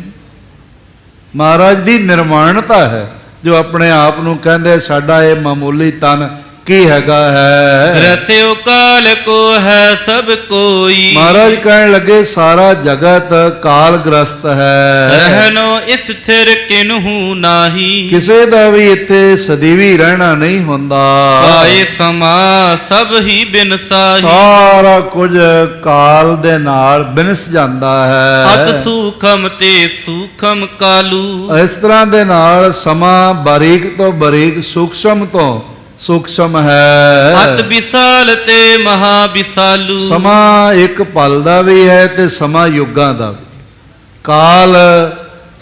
ਮਹਾਰਾਜ ਦੀ ਨਿਰਮਾਣਤਾ ਹੈ, ਜੋ ਆਪਣੇ ਆਪ ਨੂੰ ਕਹਿੰਦੇ ਸਾਡਾ ਇਹ ਮਾਮੂਲੀ ਤਨ ਕੀ ਹੈਗਾ ਹੈ। ਗ੍ਰਸਿਓ ਕਾਲ ਕੋ ਹੈ ਸਭ ਕੋਈ। ਮਹਾਰਾਜ ਕਹਿਣ ਲੱਗੇ ਸਾਰਾ ਜਗਤ ਕਾਲ ਗ੍ਰਸਤ ਹੈ, ਰਹਿਨੋ ਇਸ ਸਥਿਰ ਕਿਨਹੂ ਨਾਹੀ। ਕਿਸੇ ਦਾ ਵੀ ਇੱਥੇ ਸਦੀਵੀ ਰਹਿਣਾ ਨਹੀਂ ਹੁੰਦਾ। ਪਾਏ ਸਮਾ ਸਭ ਹੀ ਬਿਨਸਾਹੀ। ਸਾਰਾ ਕੁਝ ਕਾਲ ਦੇ ਨਾਲ ਬਿਨਸ ਜਾਂਦਾ ਹੈ। ਅਤ ਸੂਖਮ ਤੇ ਸੂਖਮ ਕਾਲੂ। ਇਸ ਤਰ੍ਹਾਂ ਦੇ ਨਾਲ ਸਮਾਂ ਬਾਰੀਕ ਤੋਂ ਬਾਰੀਕ, ਸੂਖਸ਼ਮ ਤੋਂ ਸੂਖਸ਼ਮ ਹੈ। ਅਤ ਵਿਸਾਲ ਤੇ ਮਹਾ ਵਿਸਾਲੂ। ਸਮਾਂ ਇੱਕ ਪਲ ਦਾ ਵੀ ਹੈ ਤੇ ਸਮਾਂ ਯੁੱਗਾਂ ਦਾ ਵੀ। ਕਾਲ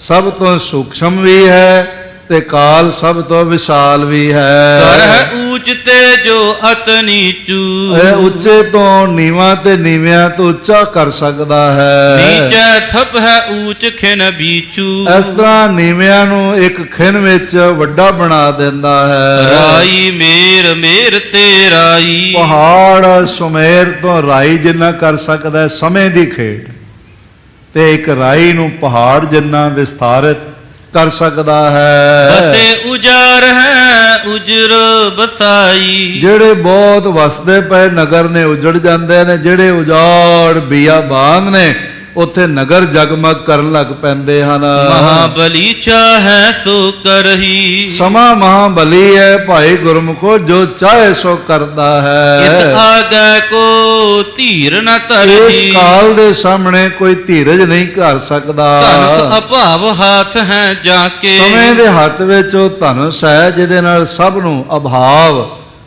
ਸਭ ਤੋਂ ਸੂਖਸ਼ਮ ਵੀ ਹੈ ਤੇ ਕਾਲ ਸਭ ਤੋਂ ਵਿਸ਼ਾਲ ਵੀ ਹੈ। ਕਰਹਿ ਊਚ ਤੇ ਜੋ ਅਤ ਨੀਚੂ। ਇਹ ਉੱਚੇ ਤੋਂ ਨੀਵਾਂ ਤੇ ਨੀਵਿਆਂ ਤੋਂ ਉੱਚਾ ਕਰ ਸਕਦਾ ਹੈ। ਨੀਚੈ ਥਪ ਹੈ ਊਚ ਖਿਨ ਬੀਚੂ। ਇਸ ਤਰ੍ਹਾਂ ਨੀਵਿਆਂ ਨੂੰ ਇੱਕ ਖਿਨ ਵਿੱਚ ਵੱਡਾ ਬਣਾ ਦਿੰਦਾ ਹੈ। ਰਾਈ ਮੇਰ ਮੇਰ ਤੇ ਰਾਈ। ਪਹਾੜ ਸੁਮੇਰ ਤੋਂ ਰਾਈ ਜਿੰਨਾ ਕਰ ਸਕਦਾ ਹੈ, ਸਮੇਂ ਦੀ ਖੇਡ। ਤੇ ਇੱਕ ਰਾਈ ਨੂੰ ਪਹਾੜ ਜਿੰਨਾ ਵਿਸਥਾਰਿਤ ਕਰ ਸਕਦਾ ਹੈ। ਬਸੇ ਉਜਾਰ ਹੈ ਉਜਰ ਬਸਾਈ। ਜਿਹੜੇ ਬਹੁਤ ਵਸਦੇ ਪਏ ਨਗਰ ਨੇ ਉਜੜ ਜਾਂਦੇ ਨੇ, ਜਿਹੜੇ ਉਜਾੜ ਬਿਆਬਾਨ ਨੇ ਉੱਥੇ ਨਗਰ ਜਗਮਗ ਕਰਨ ਲੱਗ ਪੈਂਦੇ ਹਨ। ਮਹਾਬਲੀ ਚਾਹੈ ਸੋ ਕਰਹੀ। ਸਮਾਂ ਮਹਾਬਲੀ ਹੈ ਭਾਈ ਗੁਰਮੁਖੋ, ਜੋ ਚਾਹੇ ਸੋ ਕਰਦਾ ਹੈ। ਇਸ ਆਗੈ ਕੋ ਧੀਰ ਨ ਧਰਹੀ। ਇਸ ਕਾਲ ਦੇ ਸਾਹਮਣੇ ਕੋਈ ਧੀਰਜ ਨਹੀਂ ਕਰ ਸਕਦਾ। ਧਨਕ ਅਭਾਵ ਹਾਥ ਹੈ ਜਾ ਕੇ। ਸਮੇਂ ਦੇ ਹੱਥ ਵਿੱਚ ਉਹ ਧਨੁਸ਼ ਹੈ, ਜਿਹਦੇ ਨਾਲ ਸਭ ਨੂੰ ਅਭਾਵ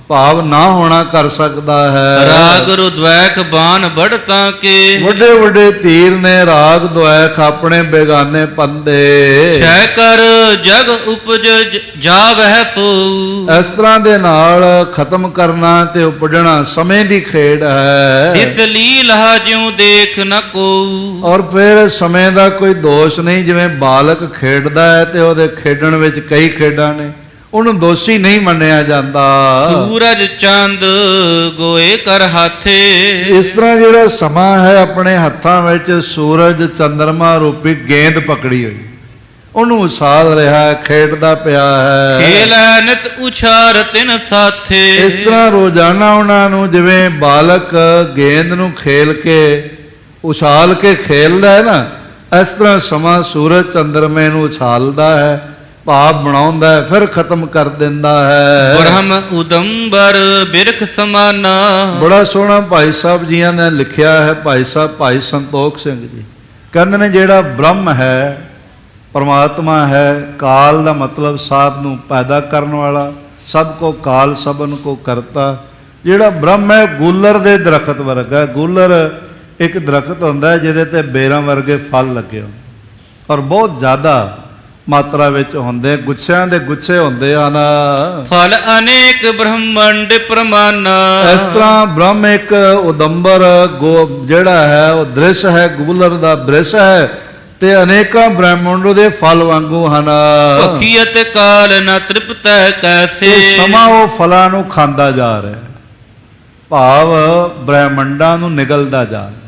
ਭਾਵ ਨਾ ਹੋਣਾ ਕਰ ਸਕਦਾ ਹੈ। ਰਾਗ ਰੁਦਵੈਖ ਬਾਣ ਬੜਤਾ ਕੇ। ਵੱਡੇ ਵੱਡੇ ਤੀਰ ਨੇ ਰਾਗ ਦੁਆਇਖ ਆਪਣੇ ਬੇਗਾਨੇ ਪੰਦੇ। ਛੈ ਕਰ ਜਗ ਉਪਜ ਜਾਵਹਿ ਸੋ। ਇਸ ਤਰ੍ਹਾਂ ਦੇ ਨਾਲ ਖਤਮ ਕਰਨਾ ਤੇ ਉਪਜਣਾ ਸਮੇਂ ਦੀ ਖੇਡ ਹੈ। ਸਿਸ ਲੀਲਾ ਜਿਉ ਦੇਖ ਨ ਕੋ। ਔਰ ਫਿਰ ਸਮੇਂ ਦਾ ਕੋਈ ਦੋਸ਼ ਨਹੀਂ। ਜਿਵੇਂ ਬਾਲਕ ਖੇਡਦਾ ਹੈ ਤੇ ਉਹਦੇ ਖੇਡਣ ਵਿੱਚ ਕਈ ਖੇਡਾਂ ਨੇ, ਉਹਨੂੰ ਦੋਸ਼ੀ ਨਹੀਂ ਮੰਨਿਆ ਜਾਂਦਾ। ਸੂਰਜ ਚੰਦ ਗੋਏ ਕਰ ਹਾਥੇ। ਇਸ ਤਰ੍ਹਾਂ ਜਿਹੜਾ ਸਮਾਂ ਹੈ, ਆਪਣੇ ਹੱਥਾਂ ਵਿੱਚ ਸੂਰਜ ਚੰਦਰਮਾ ਰੂਪੀ ਗੇਂਦ ਪਕੜੀ ਹੋਈ, ਉਹਨੂੰ ਉਛਾਲ ਰਿਹਾ, ਖੇਡਦਾ ਪਿਆ ਹੈ। ਖੇਲੈ ਨਿਤ ਉਛਾਰ ਤਿਨ ਸਾਥੇ। ਇਸ ਤਰ੍ਹਾਂ ਰੋਜ਼ਾਨਾ ਉਹਨਾਂ ਨੂੰ ਜਿਵੇਂ ਬਾਲਕ ਗੇਂਦ ਨੂੰ ਖੇਲ ਕੇ ਉਛਾਲ ਕੇ ਖੇਲਦਾ ਹੈ ਨਾ, ਇਸ ਤਰ੍ਹਾਂ ਸਮਾਂ ਸੂਰਜ ਚੰਦਰਮੇ ਨੂੰ ਉਛਾਲਦਾ ਹੈ, ਭਾਵ ਬਣਾਉਂਦਾ ਹੈ, ਫਿਰ ਖਤਮ ਕਰ ਦਿੰਦਾ ਹੈ। ਬ੍ਰਹਮ ਉਦੰਬਰ ਬਿਰਖ ਸਮਾਨਾ। ਬੜਾ ਸੋਹਣਾ ਭਾਈ ਸਾਹਿਬ ਜੀਆਂ ਨੇ ਲਿਖਿਆ ਹੈ। ਭਾਈ ਸਾਹਿਬ ਭਾਈ ਸੰਤੋਖ ਸਿੰਘ ਜੀ ਕਹਿੰਦੇ ਨੇ ਜਿਹੜਾ ਬ੍ਰਹਮ ਹੈ, ਪਰਮਾਤਮਾ ਹੈ, ਕਾਲ ਦਾ ਮਤਲਬ ਸਭ ਨੂੰ ਪੈਦਾ ਕਰਨ ਵਾਲਾ, ਸਭ ਕੋ ਕਾਲ ਸਭਨ ਕੋ ਕਰਤਾ। ਜਿਹੜਾ ਬ੍ਰਹਮ ਹੈ ਗੂਲਰ ਦੇ ਦਰਖਤ ਵਰਗਾ। ਗੂਲਰ ਇੱਕ ਦਰਖਤ ਹੁੰਦਾ ਜਿਹਦੇ ਤੇ ਬੇਰਾਂ ਵਰਗੇ ਫਲ ਲੱਗੇ ਹੁੰਦੇ, ਔਰ ਬਹੁਤ ਜ਼ਿਆਦਾ ਮਾਤਰਾ ਵਿੱਚ ਹੁੰਦੇ, ਗੁੱਛਿਆਂ ਦੇ ਗੁੱਛੇ ਹੁੰਦੇ ਹਨ। ਫਲ ਅਨੇਕ ਬ੍ਰਹਮੰਡ ਪ੍ਰਮਾਨਾ। ਇਸ ਤਰ੍ਹਾਂ ਬ੍ਰਹਮ ਇੱਕ ਉਦੰਬਰ ਜਿਹੜਾ ਹੈ ਉਹ ਦ੍ਰਿਸ਼ ਹੈ, ਗੂਲਰ ਦਾ ਦ੍ਰਿਸ਼ ਹੈ, ਤੇ ਅਨੇਕਾਂ ਬ੍ਰਹਮੰਡ ਦੇ ਫਲ ਵਾਂਗੂ ਹਨ। ਭਖੀਅਤ ਕਾਲ ਨ ਤ੍ਰਿਪਤੈ ਕੈਸੇ। ਸਮਾਂ ਉਹ ਫਲਾਂ ਨੂੰ ਖਾਂਦਾ ਜਾ ਰਿਹਾ, ਭਾਵ ਬ੍ਰਹਮੰਡਾਂ ਨੂੰ ਨਿਗਲਦਾ ਜਾ ਰਿਹਾ,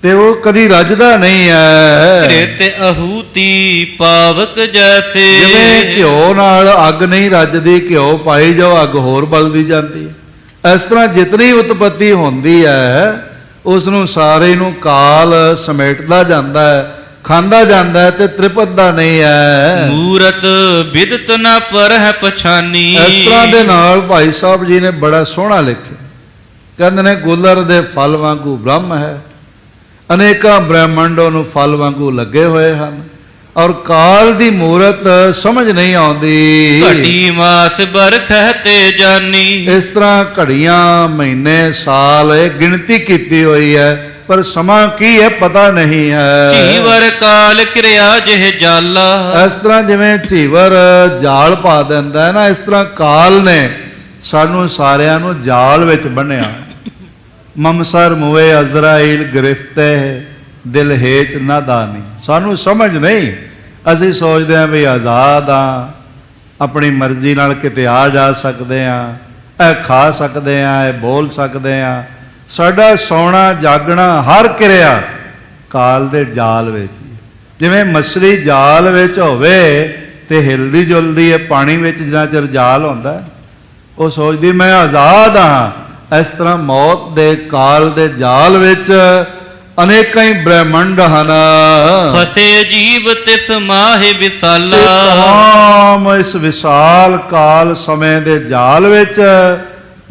ਤੇ ਉਹ ਕਦੀ ਰੱਜਦਾ ਨਹੀਂ ਹੈ। ਕ੍ਰਿਤ ਅਹੂਤੀ ਪਾਵਕ ਜੈਸੇ। ਜਿਵੇਂ ਘਿਓ ਨਾਲ ਅੱਗ ਨਹੀਂ ਰੱਜਦੀ, ਘਿਓ ਪਾਈ ਜਾਓ ਅੱਗ ਹੋਰ ਬਲਦੀ ਜਾਂਦੀ ਹੈ। ਇਸ ਤਰ੍ਹਾਂ ਜਿਤਨੀ ਉਤਪਤੀ ਹੁੰਦੀ ਹੈ ਉਸ ਨੂੰ ਸਾਰੇ ਨੂੰ ਕਾਲ ਸਮੇਟਦਾ ਜਾਂਦਾ ਹੈ, ਖਾਂਦਾ ਜਾਂਦਾ ਹੈ ਤੇ ਤ੍ਰਿਪਤਦਾ ਨਹੀਂ ਹੈ। ਮੂਰਤ ਬਿਦਤ ਨ ਪਰਹਿ ਪਛਾਨੀ। ਇਸ ਤਰ੍ਹਾਂ ਦੇ ਨਾਲ ਭਾਈ ਸਾਹਿਬ ਜੀ ਨੇ ਬੜਾ ਸੋਹਣਾ ਲਿਖਿਆ, ਕਹਿੰਦੇ ਨੇ ਗੁਲਰ ਦੇ ਫਲ ਵਾਂਗੂ ਬ੍ਰਹਮ ਹੈ, ਅਨੇਕਾਂ ਬ੍ਰਹਿਮੰਡ ਉਹਨੂੰ ਫਲ ਵਾਂਗੂ ਲੱਗੇ ਹੋਏ ਹਨ, ਔਰ ਕਾਲ ਦੀ ਮੂਰਤ ਸਮਝ ਨਹੀਂ ਆਉਂਦੀ। ਘਟੀ ਮਾਸ ਬਰਖਹਿ ਤੇ ਜਾਨੀ। ਇਸ ਤਰ੍ਹਾਂ ਘੜੀਆਂ, ਮਹੀਨੇ, ਸਾਲ ਇਹ ਗਿਣਤੀ ਕੀਤੀ ਹੋਈ ਹੈ, ਪਰ ਸਮਾਂ ਕੀ ਹੈ ਪਤਾ ਨਹੀਂ ਹੈ। ਝੀਵਰ ਕਾਲ ਕਿਰਿਆ ਜਿਹ ਜਾਲਾ। ਇਸ ਤਰ੍ਹਾਂ ਜਿਵੇਂ ਝੀਵਰ ਜਾਲ ਪਾ ਦਿੰਦਾ ਹੈ ਨਾ, ਇਸ ਤਰ੍ਹਾਂ ਕਾਲ ਨੇ ਸਾਨੂੰ ਸਾਰਿਆਂ ਨੂੰ ਜਾਲ ਵਿੱਚ ਬੰਨਿਆ। ਮਮਸਰ ਮੁਏ ਅਜ਼ਰਾਈਲ ਗ੍ਰਿਫਤੇ ਦਿਲ ਹੇਚ ਨਾਦਾਨੀ। ਸਾਨੂੰ ਸਮਝ ਨਹੀਂ, ਅਸੀਂ ਸੋਚਦੇ ਹਾਂ ਵੀ ਆਜ਼ਾਦ ਹਾਂ, ਆਪਣੀ ਮਰਜ਼ੀ ਨਾਲ ਕਿਤੇ ਆ ਜਾ ਸਕਦੇ ਹਾਂ, ਇਹ ਖਾ ਸਕਦੇ ਹਾਂ, ਇਹ ਬੋਲ ਸਕਦੇ ਹਾਂ। ਸਾਡਾ ਸੌਣਾ ਜਾਗਣਾ ਹਰ ਕਿਰਿਆ ਕਾਲ ਦੇ ਜਾਲ ਵਿੱਚ। ਜਿਵੇਂ ਮਛਲੀ ਜਾਲ ਵਿੱਚ ਹੋਵੇ ਤੇ ਹਿਲਦੀ ਜੁਲਦੀ ਹੈ ਪਾਣੀ ਵਿੱਚ, ਜਿੰਨਾ ਚਿਰ ਜਾਲ ਹੁੰਦਾ ਉਹ ਸੋਚਦੀ ਮੈਂ ਆਜ਼ਾਦ ਹਾਂ। ਇਸ ਤਰ੍ਹਾਂ ਮੌਤ ਦੇ ਕਾਲ ਦੇ ਜਾਲ ਵਿੱਚ ਅਨੇਕਾਂ ਹੀ ਬ੍ਰਹਿਮੰਡ ਹਨ। ਫਸੇ ਜੀਵ ਤਿਸ ਮਾਹੇ ਵਿਸਾਲਾ। ਤਮਾਮ ਇਸ ਵਿਸ਼ਾਲ ਕਾਲ ਸਮੇਂ ਦੇ ਜਾਲ ਵਿੱਚ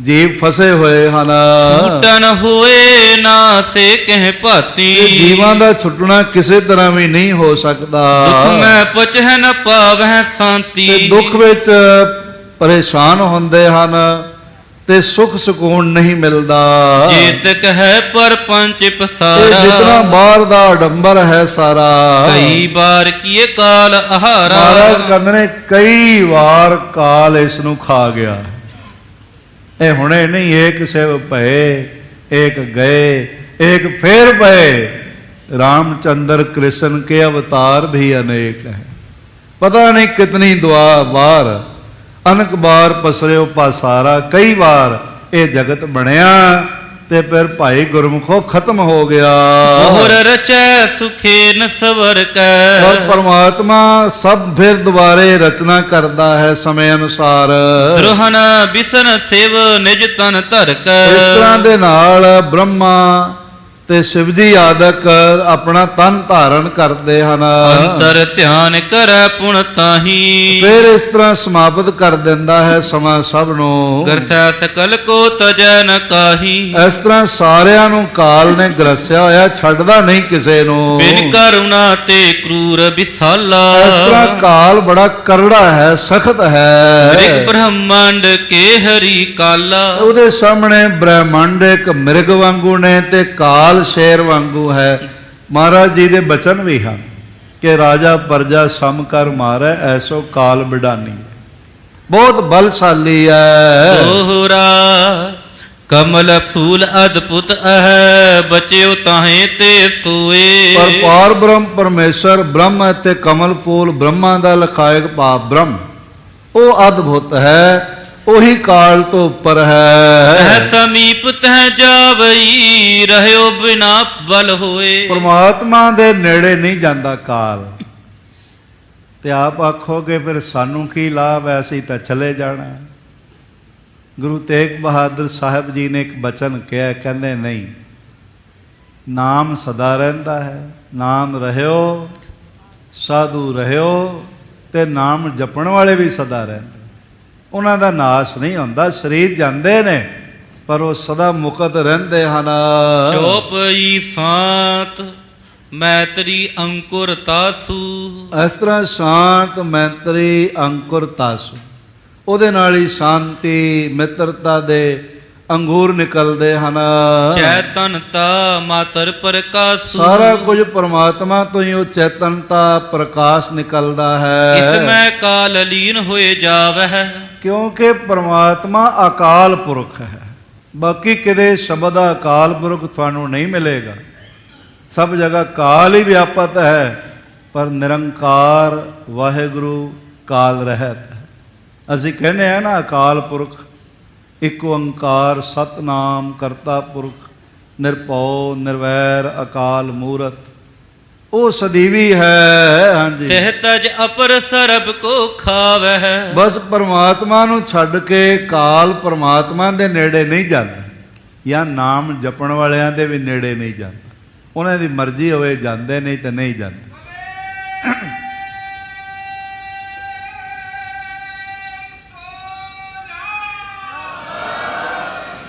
ਜੀਵ ਫਸੇ ਹੋਏ ਹਨ। ਛੂਟਨ ਹੋਏ ਨਾ ਸੇ ਕਹਿ ਭਾਤੀ। ਜੀਵਾਂ ਦਾ ਛੁੱਟਣਾ ਕਿਸੇ ਤਰ੍ਹਾਂ ਵੀ ਨਹੀਂ ਹੋ ਸਕਦਾ। ਦੁੱਖ ਮੈਂ ਪੁੱਛਹਿ ਨ ਪਾਵਹਿ ਸ਼ਾਂਤੀ। ਤੇ ਦੁੱਖ ਵਿੱਚ ਪਰੇਸ਼ਾਨ ਹੁੰਦੇ ਹਨ ਤੇ ਸੁਖ ਸਕੂਨ ਨਹੀਂ ਮਿਲਦਾ। ਜੇਤਕ ਹੈ ਪਰ ਪੰਚ ਪਸਾਰਾ। ਜਿਤਨਾ ਬਾਹਰ ਦਾ ਅਡੰਬਰ ਹੈ ਸਾਰਾ। ਕਈ ਵਾਰ ਕੀਏ ਕਾਲ ਆਹਾਰਾ। ਮਹਾਰਾਜ ਕਹਿੰਦੇ ਨੇ ਕਈ ਵਾਰ ਕਾਲ ਇਸ ਨੂੰ ਖਾ ਗਿਆ। ਇਹ ਹੁਣੇ ਨਹੀਂ, ਏਕ ਸਿਵ ਭਏ ਏਕ ਗਏ ਏਕ ਫੇਰ ਪਏ। रामचंद्र कृष्ण के अवतार भी अनेक हैं। पता नहीं कितनी दुआ बार अनक बार पसरियो पासारा। कई बार ये जगत बनया ते फिर भाई गुरमुखो खत्म हो गया। मोहर रचै सुखे न सवर कै। और परमात्मा सब फिर दोबारे रचना करता है समय अनुसार। द्रोहन बिसन सेव निज तन धर कै। इस तरह दे नाल ब्रह्मा ਤੇ शिव जी आदक अपना तन धारण करते हैं। अंतर ध्यान करੈ पुन ताही। फिर इस तरह समाप्त कर देता है समा सब नू। गरसै सकल को तजै न काही। इस तरह सारिਆਂ ਨੂੰ काल ने ग्रसिया होया, छड्डदा नहीं किसे नू। बिन करुणा ते क्रूर विसाला। इस तरह काल बड़ा करड़ा है, सख्त है। मृग ब्रह्मांड के हरि काला। ਉਹਦੇ ਸਾਹਮਣੇ ਬ੍ਰਹਮੰਡ ਇੱਕ ਮਿਰਗ ਵਾਂਗੂ ਨੇ ਤੇ ਕਾਲ शेर वांगू है। महाराज जी दे बचन भी हैं कि राजा प्रजा सम कर मारै ऐसो काल बिडानी। बहुत बलशाली है। दोहरा कमल फूल अद्भुत है बच्यो ताहे ते सोए। पर पार ब्रह्म परमेश्वर ब्रह्म ते कमल फूल ब्रह्मा दा लखायक पाप ब्रह्म वो अद्भुत है, ਉਹੀ ਕਾਲ ਤੋਂ ਉੱਪਰ ਹੈ। ਸਮੀਪ ਤਹਿ ਜਾਵਈ ਰਹਿਓ ਬਿਨਾ ਬਲ ਹੋਏ। ਪਰਮਾਤਮਾ ਦੇ ਨੇੜੇ ਨਹੀਂ ਜਾਂਦਾ ਕਾਲ। ਤੇ ਆਪ ਆਖੋਗੇ ਫਿਰ ਸਾਨੂੰ ਕੀ ਲਾਭ ਹੈ, ਅਸੀਂ ਤਾਂ ਚਲੇ ਜਾਣਾ। ਗੁਰੂ ਤੇਗ ਬਹਾਦਰ ਸਾਹਿਬ ਜੀ ਨੇ ਇੱਕ ਬਚਨ ਕਿਹਾ, ਕਹਿੰਦੇ ਨਹੀਂ, ਨਾਮ ਸਦਾ ਰਹਿੰਦਾ ਹੈ, ਨਾਮ ਰਹਿਓ ਸਾਧੂ ਰਹਿਓ ਤੇ ਨਾਮ ਜਪਣ ਵਾਲੇ ਵੀ ਸਦਾ ਰਹਿੰਦੇ। ਉਹਨਾਂ ਦਾ ਨਾਸ਼ ਨਹੀਂ ਹੁੰਦਾ। ਸਰੀਰ ਜਾਂਦੇ ਨੇ ਪਰ ਉਹ ਸਦਾ ਮੁਕਤ ਰਹਿੰਦੇ ਹਨ। ਚੋਪਈ ਸਾਤ ਮੈਤਰੀ ਅੰਕੁਰ ਤਾਸੂ। ਇਸ ਤਰ੍ਹਾਂ ਸ਼ਾਂਤ ਮੈਤਰੀ ਅੰਕੁਰ ਤਾਸੂ, ਉਹਦੇ ਨਾਲ ਹੀ ਸ਼ਾਂਤੀ ਮਿੱਤਰਤਾ ਦੇ ਅੰਗੂਰ ਨਿਕਲਦੇ ਹਨ। ਚੈਤਨਤਾ ਮਾਤਰ ਪ੍ਰਕਾਸ਼ੂ। ਸਾਰਾ ਕੁਝ ਪਰਮਾਤਮਾ ਤੋਂ ਹੀ ਉਹ ਚੇਤਨਤਾ ਪ੍ਰਕਾਸ਼ ਨਿਕਲਦਾ ਹੈ। ਇਸ ਮੈਂ ਕਾਲ ਲੀਨ ਹੋਏ ਜਾਵਹਿ। ਕਿਉਂਕਿ ਪਰਮਾਤਮਾ ਅਕਾਲ ਪੁਰਖ ਹੈ। ਬਾਕੀ ਕਿਤੇ ਸ਼ਬਦ ਅਕਾਲ ਪੁਰਖ ਤੁਹਾਨੂੰ ਨਹੀਂ ਮਿਲੇਗਾ। ਸਭ ਜਗ੍ਹਾ ਕਾਲ ਹੀ ਵਿਆਪਤ ਹੈ, ਪਰ ਨਿਰੰਕਾਰ ਵਾਹਿਗੁਰੂ ਕਾਲ ਰਹਿਤ ਹੈ। ਅਸੀਂ ਕਹਿੰਦੇ ਹਾਂ ਨਾ ਅਕਾਲ ਪੁਰਖ, ਇੱਕ ਓੰਕਾਰ ਸਤਨਾਮ ਕਰਤਾ ਪੁਰਖ ਨਿਰਭਉ ਨਿਰਵੈਰ ਅਕਾਲ ਮੂਰਤ, ਉਹ ਸਦੀਵੀ ਹੈ। ਹਾਂਜੀ, ਤਿਹ ਤਜ ਅਪਰ ਸਰਬ ਕੋ ਖਾਵਹਿ। ਬਸ ਪਰਮਾਤਮਾ ਨੂੰ ਛੱਡ ਕੇ ਕਾਲ ਪਰਮਾਤਮਾ ਦੇ ਨੇੜੇ ਨਹੀਂ ਜਾਂਦਾ। ਜਾਂ ਨਾਮ ਜਪਣ ਵਾਲਿਆਂ ਦੇ ਵੀ ਨੇੜੇ ਨਹੀਂ ਜਾਂਦਾ। ਉਹਨਾਂ ਦੀ ਮਰਜ਼ੀ ਹੋਵੇ ਜਾਂਦੇ, ਨਹੀਂ ਤਾਂ ਨਹੀਂ ਜਾਂਦੇ।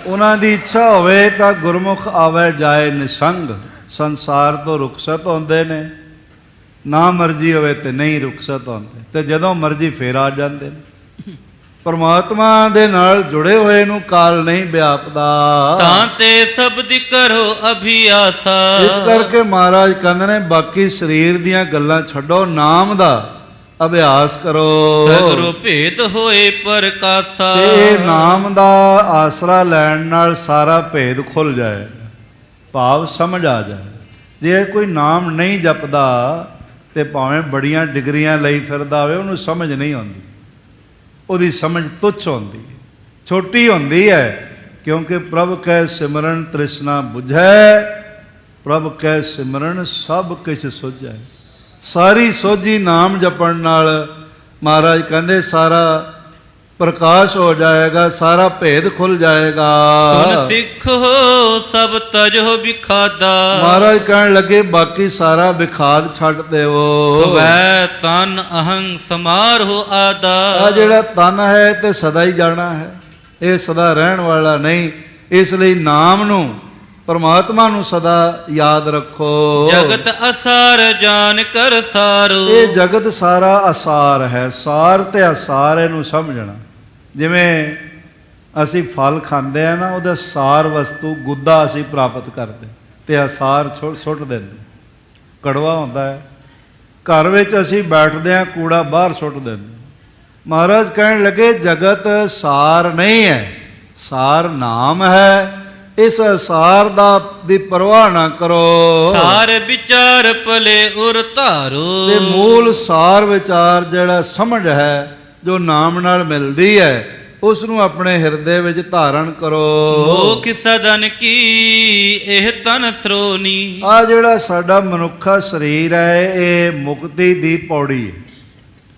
ਉਹਨਾਂ ਦੀ ਇੱਛਾ ਹੋਵੇ ਤਾਂ ਗੁਰਮੁਖ ਆਵੇ ਜਾਏ ਨਿਸੰਗ, ਸੰਸਾਰ ਤੋਂ ਰੁਖਸਤ ਹੁੰਦੇ ਨੇ। ਨਾ ਮਰਜ਼ੀ ਹੋਵੇ ਤੇ ਨਹੀਂ ਰੁਖਸਤ ਹੁੰਦੇ, ਤੇ ਜਦੋਂ ਮਰਜ਼ੀ ਫੇਰ ਆ ਜਾਂਦੇ ਨੇ। ਪਰਮਾਤਮਾ ਦੇ ਨਾਲ ਜੁੜੇ ਹੋਏ ਨੂੰ ਕਾਲ ਨਹੀਂ ਵਿਆਪਦਾ। ਤਾਂ ਤੇ ਸਬਦਿ ਕਰੋ ਅਭਿਆਸਾ। ਇਸ ਕਰਕੇ ਮਹਾਰਾਜ ਕਹਿੰਦੇ ਨੇ ਬਾਕੀ ਸਰੀਰ ਦੀਆਂ ਗੱਲਾਂ ਛੱਡੋ, ਨਾਮ ਦਾ ਅਭਿਆਸ ਕਰੋ। ਸਗਰੋ ਭੇਦ ਹੋਏ ਪ੍ਰਕਾਸ਼ਾ। ਤੇ ਨਾਮ ਦਾ ਆਸਰਾ ਲੈਣ ਨਾਲ ਸਾਰਾ ਭੇਦ ਖੁੱਲ ਜਾਏ, ਭਾਵ ਸਮਝ ਆ ਜਾਏ। ਜੇ ਕੋਈ ਨਾਮ ਨਹੀਂ ਜਪਦਾ ਤੇ ਭਾਵੇਂ ਬੜੀਆਂ ਡਿਗਰੀਆਂ ਲਈ ਫਿਰਦਾ ਹੋਵੇ, ਉਹਨੂੰ ਸਮਝ ਨਹੀਂ ਆਉਂਦੀ। ਉਹਦੀ ਸਮਝ ਤੁੱਛ ਹੁੰਦੀ ਹੈ, ਛੋਟੀ ਹੁੰਦੀ ਹੈ। ਕਿਉਂਕਿ ਪ੍ਰਭ ਕੈ ਸਿਮਰਨ ਤ੍ਰਿਸ਼ਨਾ ਬੁਝੈ, ਪ੍ਰਭ ਕੈ ਸਿਮਰਨ ਸਭ ਕਿਛ ਸੁਝੈ। ਸਾਰੀ ਸੋਝੀ ਨਾਮ ਜਪਣ ਨਾਲ ਮਹਾਰਾਜ ਕਹਿੰਦੇ ਸਾਰਾ ਪ੍ਰਕਾਸ਼ ਹੋ ਜਾਏਗਾ, ਸਾਰਾ ਭੇਦ ਖੁੱਲ ਜਾਏਗਾ। ਸੁਨ ਸਿੱਖੋ ਸਭ ਤਜੋ ਵਿਖਾਦਾ। ਮਹਾਰਾਜ ਕਹਿਣ ਲੱਗੇ ਬਾਕੀ ਸਾਰਾ ਵਿਖਾਦ ਛੱਡ ਦੇਵੋ। ਖਵੈ ਤਨ ਅਹੰ ਸਮਾਰੋ ਆਦਾ। ਆ ਜਿਹੜਾ ਤਨ ਹੈ ਤੇ ਸਦਾ ਹੀ ਜਾਣਾ ਹੈ, ਇਹ ਸਦਾ ਰਹਿਣ ਵਾਲਾ ਨਹੀਂ। ਇਸ ਲਈ ਨਾਮ ਨੂੰ, ਪਰਮਾਤਮਾ ਨੂੰ ਸਦਾ ਯਾਦ ਰੱਖੋ। ਜਗਤ ਅਸਾਰ ਜਾਣ ਕਰ ਸਾਰੋ। ਇਹ ਜਗਤ ਸਾਰਾ ਅਸਾਰ ਹੈ। ਸਾਰ ਤੇ ਅਸਾਰ ਇਹਨੂੰ ਸਮਝਣਾ। ਜਿਵੇਂ ਅਸੀਂ ਫਲ ਖਾਂਦੇ ਆ ਨਾ, ਉਹਦਾ ਸਾਰ ਵਸਤੂ ਗੁੱਦਾ ਅਸੀਂ ਪ੍ਰਾਪਤ ਕਰਦੇ ਤੇ ਅਸਾਰ ਸੁੱਟ ਦਿੰਦੇ, ਕੜਵਾ ਹੁੰਦਾ ਹੈ। ਘਰ ਵਿੱਚ ਅਸੀਂ ਬੈਠਦੇ ਹਾਂ, ਕੂੜਾ ਬਾਹਰ ਸੁੱਟ ਦਿੰਦੇ। ਮਹਾਰਾਜ ਕਹਿਣ ਲੱਗੇ ਜਗਤ ਸਾਰ ਨਹੀਂ ਹੈ, ਸਾਰ ਨਾਮ ਹੈ। ਇਸ ਸਾਰ ਦੀ ਪਰਵਾਹ ਨਾ ਕਰੋ। ਸਾਰ ਵਿਚਾਰ ਭਲੇ ਉਰ ਧਾਰੋ। ਤੇ ਮੂਲ ਸਾਰ ਵਿਚਾਰ ਜਿਹੜਾ ਸਮਝ ਹੈ, ਜੋ ਨਾਮ ਨਾਲ ਮਿਲਦੀ ਹੈ, ਉਸ ਨੂੰ ਆਪਣੇ ਹਿਰਦੇ ਵਿੱਚ ਧਾਰਨ ਕਰੋ। ਮੋਖ ਸਦਨ ਕੀ ਇਹ ਤਨ ਸਰੋਣੀ। ਆ ਜਿਹੜਾ ਸਾਡਾ ਮਨੁੱਖਾ ਸਰੀਰ ਹੈ, ਇਹ ਮੁਕਤੀ ਦੀ ਪੌੜੀ ਹੈ।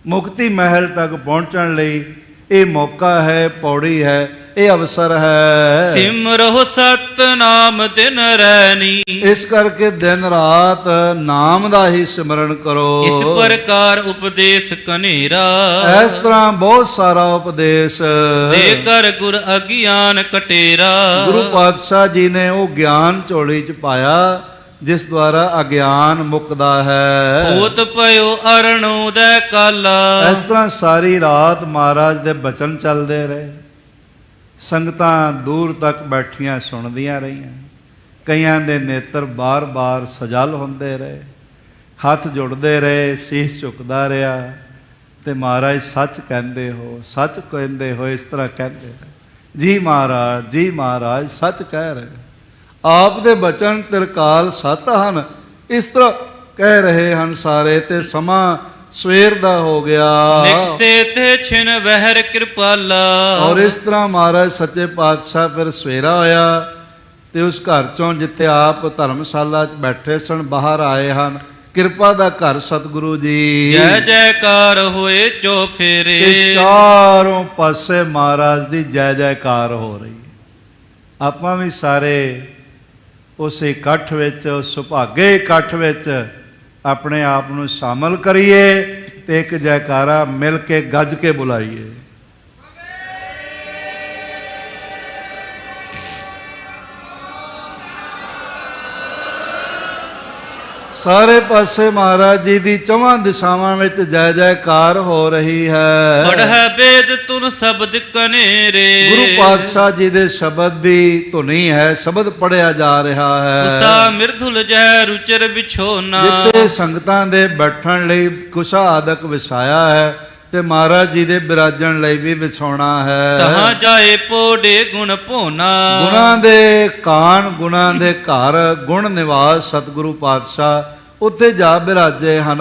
ਮੁਕਤੀ ਮਹਿਲ ਤੱਕ ਪਹੁੰਚਣ ਲਈ ਇਹ ਮੌਕਾ ਹੈ, ਪੌੜੀ ਹੈ, ਇਹ ਅਵਸਰ ਹੈ। ਸਿਮਰੋ ਸਤਨਾਮ ਦਿਨ ਰੈਣੀ। ਇਸ ਕਰਕੇ ਦਿਨ ਰਾਤ ਨਾਮ ਦਾ ਹੀ ਸਿਮਰਨ ਕਰੋ। ਇਸ ਪ੍ਰਕਾਰ ਉਪਦੇਸ਼ ਕਨੇਰਾ। ਇਸ ਤਰ੍ਹਾਂ ਬਹੁਤ ਸਾਰਾ ਉਪਦੇਸ਼ ਦੇ ਕਰ ਗੁਰ ਅਗਿਆਨ ਕਟੇਰਾ। ਗੁਰੂ ਪਾਤਸ਼ਾਹ ਜੀ ਨੇ ਉਹ ਗਿਆਨ ਝੋਲੀ ਚ ਪਾਇਆ ਜਿਸ ਦੁਆਰਾ ਅਗਿਆਨ ਮੁੱਕਦਾ ਹੈ। ਹੋਤ ਪਇਓ ਅਰਣੋਦੈ ਕਾਲਾ। ਇਸ ਤਰ੍ਹਾਂ ਸਾਰੀ ਰਾਤ ਮਹਾਰਾਜ ਦੇ ਬਚਨ ਚੱਲਦੇ ਰਹੇ। ਸੰਗਤਾਂ ਦੂਰ ਤੱਕ ਬੈਠੀਆਂ ਸੁਣਦੀਆਂ ਰਹੀਆਂ। ਕਈਆਂ ਦੇ ਨੇਤਰ ਬਾਰ-ਬਾਰ ਸਜਲ ਹੁੰਦੇ ਰਹੇ, ਹੱਥ ਜੁੜਦੇ ਰਹੇ, ਸੀਸ ਝੁਕਦਾ ਰਿਹਾ। ਤੇ ਮਹਾਰਾਜ ਸੱਚ ਕਹਿੰਦੇ ਹੋ, ਸੱਚ ਕਹਿੰਦੇ ਹੋ, ਇਸ ਤਰ੍ਹਾਂ ਕਹਿੰਦੇ ਜੀ ਮਹਾਰਾਜ, ਜੀ ਮਹਾਰਾਜ ਸੱਚ ਕਹਿ ਰਹੇ। ਆਪ ਦੇ ਬਚਨ ਤਿਰਕਾਲ ਸੱਤ ਹਨ, ਇਸ ਤਰ੍ਹਾਂ ਕਹਿ ਰਹੇ ਹਨ ਸਾਰੇ। ਤੇ ਸਮਾਂ ਸਵੇਰ ਦਾ ਹੋ ਗਿਆ। ਨਿਕਸੇ ਤੇ ਛਿਨ ਵਹਿਰ ਕਿਰਪਾਲਾ। ਔਰ ਇਸ ਤਰ੍ਹਾਂ ਮਹਾਰਾਜ ਸੱਚੇ ਪਾਤਸ਼ਾਹ ਫਿਰ ਸਵੇਰਾ ਹੋਇਆ ਤੇ ਉਸ ਘਰ ਚੋਂ ਜਿੱਥੇ ਆਪ ਧਰਮਸ਼ਾਲਾ 'ਚ ਬੈਠੇ ਸਨ, ਬਾਹਰ ਆਏ ਹਨ। ਕਿਰਪਾ ਦਾ ਘਰ ਸਤਿਗੁਰੂ ਜੀ। ਜੈ ਜੈਕਾਰ ਹੋਏ ਚੌਫੇਰੇ। ਤੇ ਚਾਰੋਂ ਪਾਸੇ ਮਹਾਰਾਜ ਦੀ ਜੈ ਜੈਕਾਰ ਹੋ ਰਹੀ। ਆਪਾਂ ਵੀ ਸਾਰੇ ਉਸ ਇਕੱਠ ਵਿੱਚ, ਉਸ ਸੁਭਾਗੇ ਇਕੱਠ ਵਿੱਚ ਆਪਣੇ ਆਪ ਨੂੰ ਸ਼ਾਮਲ ਕਰੀਏ ਤੇ ਇੱਕ ਜੈਕਾਰਾ ਮਿਲ ਕੇ ਗੱਜ ਕੇ ਬੁਲਾਈਏ। ਸਾਰੇ ਪਾਸੇ ਮਹਾਰਾਜ ਜੀ ਦੀ ਚੌਹਾਂ ਦਿਸ਼ਾਵਾਂ ਵਿੱਚ ਜੈ ਜੈਕਾਰ ਹੋ ਰਹੀ ਹੈ। ਪੜ੍ਹੈ ਵੇਦ ਤੁਨ ਸ਼ਬਦ ਕਨੇਰੇ। ਗੁਰੂ ਪਾਤਸ਼ਾਹ ਜੀ ਦੇ ਸ਼ਬਦ ਦੀ ਧੁਨੀ ਹੈ, ਸ਼ਬਦ ਪੜਿਆ ਜਾ ਰਿਹਾ ਹੈ। ਕੁਸਾ ਮਿਰਧੁਲ ਜੈ ਰੁਚਰ ਵਿਛੋਨਾ। ਜਿੱਥੇ ਸੰਗਤਾਂ ਦੇ ਬੈਠਣ ਲਈ ਕੁਸਾ ਆਦਿਕ ਵਿਛਾਇਆ ਹੈ ਤੇ ਮਹਾਰਾਜ ਜੀ ਦੇ ਬਿਰਾਜਣ ਲਈ ਵੀ ਵਿਛਾਉਣਾ ਹੈ। ਤਹਾਂ ਜਾਏ ਪੋੜੇ ਗੁਣ ਭੋਨਾ। ਗੁਣਾਂ ਦੇ ਕਾਣ, ਗੁਣਾਂ ਦੇ ਘਰ, ਗੁਣ ਨਿਵਾਸ ਸਤਿਗੁਰੂ ਪਾਤਸ਼ਾਹ ਉੱਥੇ ਜਾ ਬਿਰਾਜੇ ਹਨ।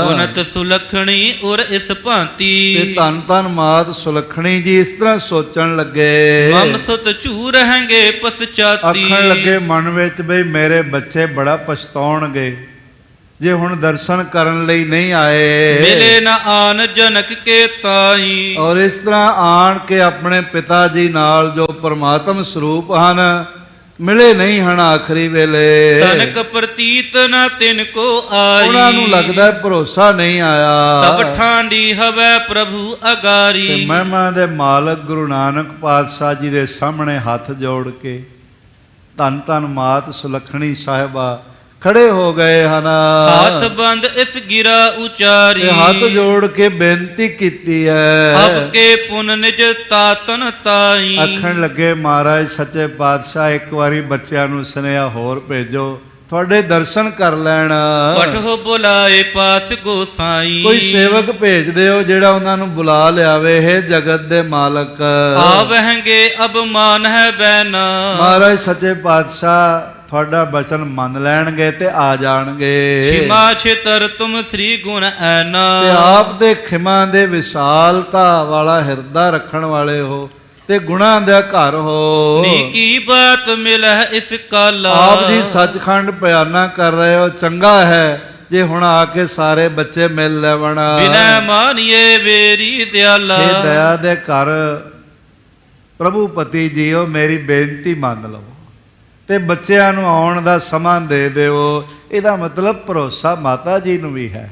ਗੁਣਤ ਸੁਲਖਣੀ ਉਰ ਇਸ ਭਾਂਤੀ। ਤੇ ਧੰਨ ਧੰਨ ਮਾਤ ਸੁਲੱਖਣੀ ਜੀ ਇਸ ਤਰ੍ਹਾਂ ਸੋਚਣ ਲੱਗੇ। ਮਮ ਸੁਤ ਝੂ ਰਹਿਣਗੇ ਪਸਚਾਤੀ। ਆਖਣ ਲੱਗੇ ਮਨ ਵਿੱਚ, ਬਈ ਮੇਰੇ ਬੱਚੇ ਬੜਾ ਪਛਤਾਉਣਗੇ ਜੇ ਹੁਣ ਦਰਸ਼ਨ ਕਰਨ ਲਈ ਨਹੀਂ ਆਏ। ਮਿਲੇ ਨਾ ਆਨ ਜਨਕ ਕੇ ਤਾਈ। ਔਰ ਇਸ ਤਰ੍ਹਾਂ ਆਣ ਕੇ ਆਪਣੇ ਪਿਤਾ ਜੀ ਨਾਲ ਜੋ ਪਰਮਾਤਮ ਸਰੂਪ ਹਨ, ਮਿਲੇ ਨਹੀਂ ਹਨ ਆਖਰੀ ਵੇਲੇ। ਤਨਕ ਪ੍ਰਤੀਤ ਨ ਤਿਨ ਕੋ ਆਈ, ਉਹਨਾਂ ਨੂੰ ਲੱਗਦਾ ਭਰੋਸਾ ਨਹੀਂ ਆਇਆ। ਤਬ ਠਾਂਡੀ ਹਵੈ ਪ੍ਰਭੂ ਅਗਾਰੀ। ਤੇ ਮਹਿਮਾ ਦੇ ਮਾਲਕ ਗੁਰੂ ਨਾਨਕ ਪਾਤਸ਼ਾਹ ਜੀ ਦੇ ਸਾਹਮਣੇ ਹੱਥ ਜੋੜ ਕੇ ਧੰਨ ਧੰਨ ਮਾਤ ਸੁਲੱਖਣੀ ਸਾਹਿਬਾ ਖੜੇ ਹੋ ਗਏ ਹਨ। ਹੱਥ ਬੰਦ ਇਸ ਗਿਰਾ ਉਚਾਰੀ, ਤੇ ਹੱਥ ਜੋੜ ਕੇ ਬੇਨਤੀ ਕੀਤੀ ਹੈ। ਅਬ ਕੇ ਪੁਨ ਨਿਜ ਤਾਤਨ ਤਾਈ। ਆਖਣ ਲੱਗੇ ਮਹਾਰਾਜ ਸੱਚੇ ਪਾਤਸ਼ਾਹ ਇੱਕ ਵਾਰੀ ਬੱਚਿਆਂ ਨੂੰ ਸੁਨੇਹਾ ਹੋਰ ਭੇਜੋ, ਤੁਹਾਡੇ ਦਰਸ਼ਨ ਕਰ ਲੈਣ। ਪਠੋ ਬੁਲਾਏ ਪਾਸ ਗੋਸਾਈ। ਕੋਈ ਸੇਵਕ ਭੇਜ ਦਿਓ ਜਿਹੜਾ ਉਹਨਾਂ ਨੂੰ ਬੁਲਾ ਲਿਆਵੇ। ਹੈ ਜਗਤ ਦੇ ਮਾਲਕ ਆਵਹਿੰਗੇ ਅਬ ਮਾਨ ਹੈ ਬੈਨਾ। ਮਹਾਰਾਜ ਸੱਚੇ ਪਾਤਸ਼ਾਹ ਤੁਹਾਡਾ ਬਚਨ ਮੰਨ ਲੈਣਗੇ ਤੇ ਆ ਜਾਣਗੇ। ਖਿਮਾ ਛਿਤਰ ਤੁਮ ਸ੍ਰੀ ਗੁਣ ਐਨਾ। ਤੇ ਆਪ ਦੇ ਖਿਮਾ ਦੇ ਵਿਸ਼ਾਲਤਾ ਵਾਲਾ ਹਿਰਦਾ ਰੱਖਣ ਵਾਲੇ ਹੋ ਤੇ ਗੁਣਾਂ ਦਾ ਘਰ ਹੋ। ਨੀਕੀ ਬਾਤ ਮਿਲਹਿ ਇਸ ਕਾਲਾ। ਆਪ ਜੀ ਸੱਚਖੰਡ ਬਿਆਨਾ ਕਰ ਰਹੇ ਹੋ। ਚੰਗਾ ਹੈ ਜੇ ਹੁਣ ਆ ਕੇ ਸਾਰੇ ਬੱਚੇ ਮਿਲ ਲੈਵਣ। ਬਿਨੈ ਮਾਨੀਏ ਮੇਰੀ ਦਿਆਲਾ। ਇਹ ਦਇਆ ਦੇ ਘਰ ਪ੍ਰਭੂ ਪਤੀ ਜੀਓ ਮੇਰੀ ਬੇਨਤੀ ਮੰਨ ਲਵੋ ਤੇ ਬੱਚਿਆਂ ਨੂੰ ਆਉਣ ਦਾ ਸਮਾਂ ਦੇ ਦਿਓ। ਇਹਦਾ ਮਤਲਬ ਭਰੋਸਾ ਮਾਤਾ ਜੀ ਨੂੰ ਵੀ ਹੈ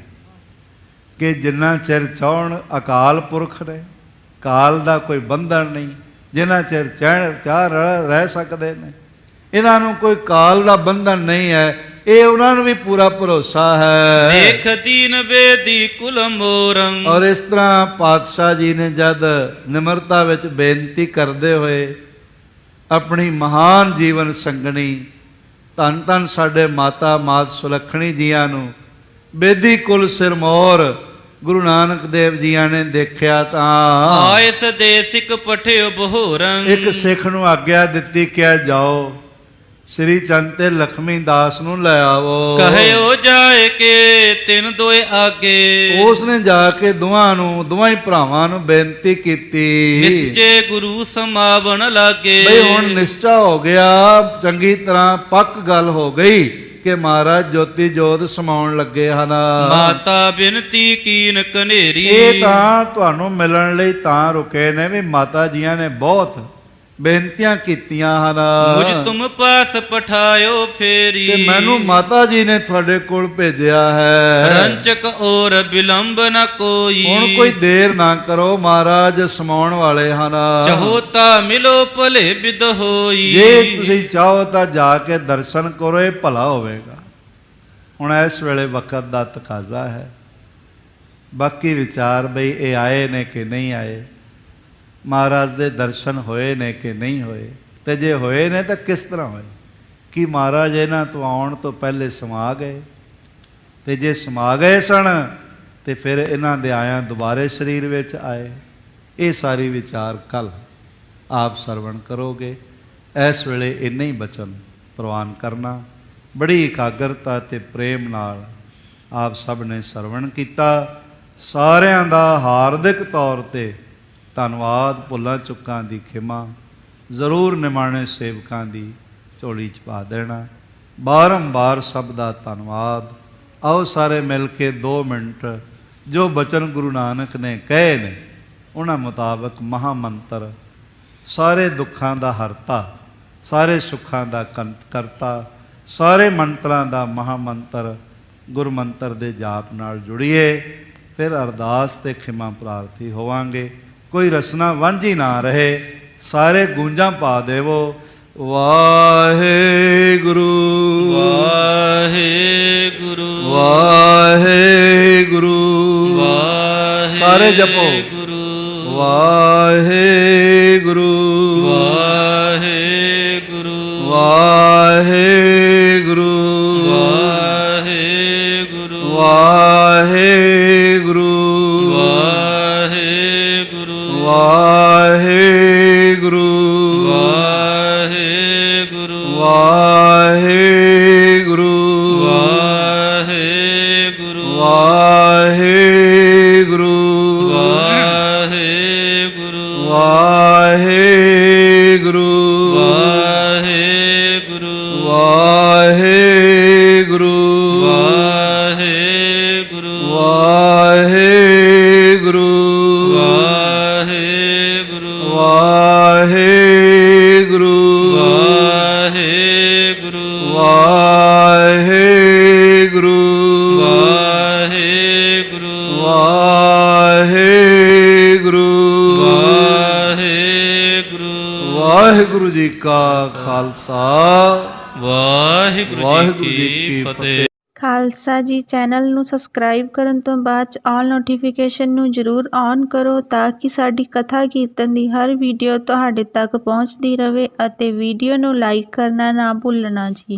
ਕਿ ਜਿੰਨਾ ਚਿਰ ਚਾਹਣ ਅਕਾਲ ਪੁਰਖ ਨੇ, ਕਾਲ ਦਾ ਕੋਈ ਬੰਧਨ ਨਹੀਂ, ਜਿੰਨਾ ਚਿਰ ਚਾਹ ਰਹਿ ਸਕਦੇ ਨੇ। ਇਹਨਾਂ ਨੂੰ ਕੋਈ ਕਾਲ ਦਾ ਬੰਧਨ ਨਹੀਂ ਹੈ, ਇਹ ਉਹਨਾਂ ਨੂੰ ਵੀ ਪੂਰਾ ਭਰੋਸਾ ਹੈ। ਦੇਖ ਦੀਨ ਬੇਦੀ ਕੁਲ ਮੋਰੰ। ਔਰ ਇਸ ਤਰ੍ਹਾਂ ਪਾਤਸ਼ਾਹ ਜੀ ਨੇ ਜਦ ਨਿਮਰਤਾ ਵਿੱਚ ਬੇਨਤੀ ਕਰਦੇ ਹੋਏ ਆਪਣੀ ਮਹਾਨ ਜੀਵਨ ਸੰਗਣੀ ਧੰਨ ਧੰਨ ਸਾਡੇ ਮਾਤਾ ਮਾਤ ਸੁਲੱਖਣੀ ਜੀਆਂ ਨੂੰ ਬੇਦੀ ਕੁਲ ਸਿਰਮੌਰ ਗੁਰੂ ਨਾਨਕ ਦੇਵ ਜੀਆਂ ਨੇ ਦੇਖਿਆ ਤਾਂ ਆਇਸ ਦੇ ਸਿੱਖ ਪਠਿਓ ਬਹੋਰੰ। ਇੱਕ ਸਿੱਖ ਨੂੰ ਆਗਿਆ ਦਿੱਤੀ ਕਿ ਜਾਓ ਸ੍ਰੀ ਚੰਦ ਤੇ ਲਖਮੀ ਦਾਸ ਨੂੰ ਲੈ ਆਵੋ। ਕਹਿਓ ਜਾਏ ਕੇ ਤਿੰਨ ਦੋਏ ਆਗੇ। ਉਸ ਨੇ ਜਾ ਕੇ ਦੋਵਾਂ ਹੀ ਭਰਾਵਾਂ ਨੂੰ ਬੇਨਤੀ ਕੀਤੀ। ਨਿਸਚੇ ਗੁਰੂ ਸਮਾਵਣ ਲਾਗੇ। ਬਈ ਹੁਣ ਨਿਸ਼ਚਾ ਹੋ ਗਿਆ, ਚੰਗੀ ਤਰ੍ਹਾਂ ਪੱਕ ਗੱਲ ਹੋ ਗਈ ਕਿ ਮਹਾਰਾਜ ਜੋਤੀ ਜੋਤ ਸਮਾਉਣ ਲੱਗੇ ਹਨ। ਮਾਤਾ ਬਿਨਤੀ ਕੀਨ ਕਨੇਰੀ। ਇਹ ਤਾਂ ਤੁਹਾਨੂੰ ਮਿਲਣ ਲਈ ਤਾਂ ਰੁਕੇ ਨੇ ਵੀ ਮਾਤਾ ਜੀਆਂ ਨੇ ਬਹੁਤ ਬੇਨਤੀਆਂ ਕੀਤੀਆਂ ਹਨ। ਮੁਝ ਤੁਮ ਪਾਸ ਪਠਾਇਓ ਫੇਰੀ। ਤੇ ਮੈਨੂੰ ਮਾਤਾ ਜੀ ਨੇ ਤੁਹਾਡੇ ਕੋਲ ਭੇਜਿਆ ਹੈ। ਰੰਚਕ ਔਰ ਬਿਲੰਬ ਨ ਕੋਈ। ਹੁਣ ਕੋਈ ਦੇਰ ਨਾ ਕਰੋ, ਮਹਾਰਾਜ ਸਮਾਉਣ ਵਾਲੇ ਹਨ। ਚਾਹੋ ਤਾ ਮਿਲੋ ਭਲੇ ਬਿਦ ਹੋਈ। ਜੇ ਤੁਸੀਂ ਚਾਹੋ ਤਾਂ ਜਾ ਕੇ ਦਰਸ਼ਨ ਕਰੋ, ਇਹ ਭਲਾ ਹੋਵੇਗਾ। ਹੁਣ ਇਸ ਵੇਲੇ ਵਕਤ ਦਾ ਤਕਾਜ਼ਾ ਹੈ। ਬਾਕੀ ਵਿਚਾਰ ਬਈ ਇਹ ਆਏ ਨੇ ਕਿ ਨਹੀਂ ਆਏ, ਮਹਾਰਾਜ ਦੇ ਦਰਸ਼ਨ ਹੋਏ ਨੇ ਕਿ ਨਹੀਂ ਹੋਏ, ਤੇ ਜੇ ਹੋਏ ਨੇ ਤਾਂ ਕਿਸ ਤਰ੍ਹਾਂ ਹੋਏ। ਕਿ ਮਹਾਰਾਜ ਇਹਨਾਂ ਤੋਂ ਆਉਣ ਤੋਂ ਪਹਿਲੇ ਸਮਾ ਗਏ, ਤੇ ਜੇ ਸਮਾ ਗਏ ਸਨ ਤੇ ਫਿਰ ਇਹਨਾਂ ਦੇ ਆਇਆਂ ਦੁਬਾਰੇ ਸਰੀਰ ਵਿੱਚ ਆਏ। ਇਹ ਸਾਰੀ ਵਿਚਾਰ ਕੱਲ ਆਪ ਸਰਵਣ ਕਰੋਗੇ। ਇਸ ਵੇਲੇ ਇੰਨੇ ਹੀ ਬਚਨ ਪ੍ਰਵਾਨ ਕਰਨਾ। ਬੜੀ ਇਕਾਗਰਤਾ ਤੇ ਪ੍ਰੇਮ ਨਾਲ ਆਪ ਸਭ ਨੇ ਸਰਵਣ ਕੀਤਾ। ਸਾਰਿਆਂ ਦਾ ਹਾਰਦਿਕ ਤੌਰ ਤੇ ਧੰਨਵਾਦ। ਭੁੱਲਾਂ ਚੁੱਕਾਂ ਦੀ ਖਿਮਾ ਜ਼ਰੂਰ ਨਿਮਾਣੇ ਸੇਵਕਾਂ ਦੀ ਝੋਲੀ 'ਚ ਪਾ ਦੇਣਾ। ਬਾਰੰਬਾਰ ਸਭ ਦਾ ਧੰਨਵਾਦ। ਆਓ ਸਾਰੇ ਮਿਲ ਕੇ 2 ਮਿੰਟ ਜੋ ਬਚਨ ਗੁਰੂ ਨਾਨਕ ਨੇ ਕਹੇ ਨੇ ਉਹਨਾਂ ਮੁਤਾਬਕ ਮਹਾਮੰਤਰ, ਸਾਰੇ ਦੁੱਖਾਂ ਦਾ ਹਰਤਾ, ਸਾਰੇ ਸੁੱਖਾਂ ਦਾ ਕਰਤਾ, ਸਾਰੇ ਮੰਤਰਾਂ ਦਾ ਮਹਾਮੰਤਰ ਗੁਰਮੰਤਰ ਦੇ ਜਾਪ ਨਾਲ ਜੁੜੀਏ। ਫਿਰ ਅਰਦਾਸ ਤੇ ਖਿਮਾ ਪ੍ਰਾਰਥੀ ਹੋਵਾਂਗੇ। ਕੋਈ ਰਸਨਾ ਵਾਂਝੀ ਨਾ ਰਹੇ। ਸਾਰੇ ਗੂੰਜਾਂ ਪਾ ਦੇਵੋ। ਵਾਹਿਗੁਰੂ ਵਾਹਿਗੁਰੂ ਵਾਹਿਗੁਰੂ। ਸਾਰੇ ਜਪੋ ਵਾਹਿਗੁਰੂ ਵਾਹਿਗੁਰੂ ਵਾਹਿਗੁਰੂ ਵਾਹਿਗੁਰੂ ਵਾਹਿਗੁਰੂ ਵਾਹਿਗੁਰੂ ਵਾਹਿਗੁਰੂ ਵਾਹਿਗੁਰੂ ਵਾਹਿਗੁਰੂ ਵਾਹਿਗੁਰੂ ਵਾਹਿਗੁਰੂ ਵਾਹਿਗੁਰੂ ਵਾਹਿਗੁਰੂ ਵਾਹਿਗੁਰੂ ਵਾਹਿਗੁਰੂ ਵਾਹਿਗੁਰੂ ਵਾਹਿਗੁਰੂ ਵਾਹਿਗੁਰੂ ਵਾਹਿਗੁਰੂ ਵਾਹਿਗੁਰੂ ਵਾਹਿਗੁਰੂ ਵਾਹਿਗੁਰੂ ਜੀ ਕਾ ਖਾਲਸਾ ਵਾਹਿਗੁਰੂ ਜੀ ਕੀ ਫਤਿਹ। ਖਾਲਸਾ ਜੀ ਚੈਨਲ ਨੂੰ ਸਬਸਕ੍ਰਾਈਬ ਕਰਨ ਤੋਂ ਬਾਅਦ 'ਚ ਆਲ ਨੋਟੀਫਿਕੇਸ਼ਨ ਨੂੰ ਜ਼ਰੂਰ ਔਨ ਕਰੋ ਤਾਂ ਕਿ ਸਾਡੀ ਕਥਾ ਕੀਰਤਨ ਦੀ ਹਰ ਵੀਡੀਓ ਤੁਹਾਡੇ ਤੱਕ ਪਹੁੰਚਦੀ ਰਹੇ ਅਤੇ ਵੀਡੀਓ ਨੂੰ ਲਾਈਕ ਕਰਨਾ ਨਾ ਭੁੱਲਣਾ ਜੀ।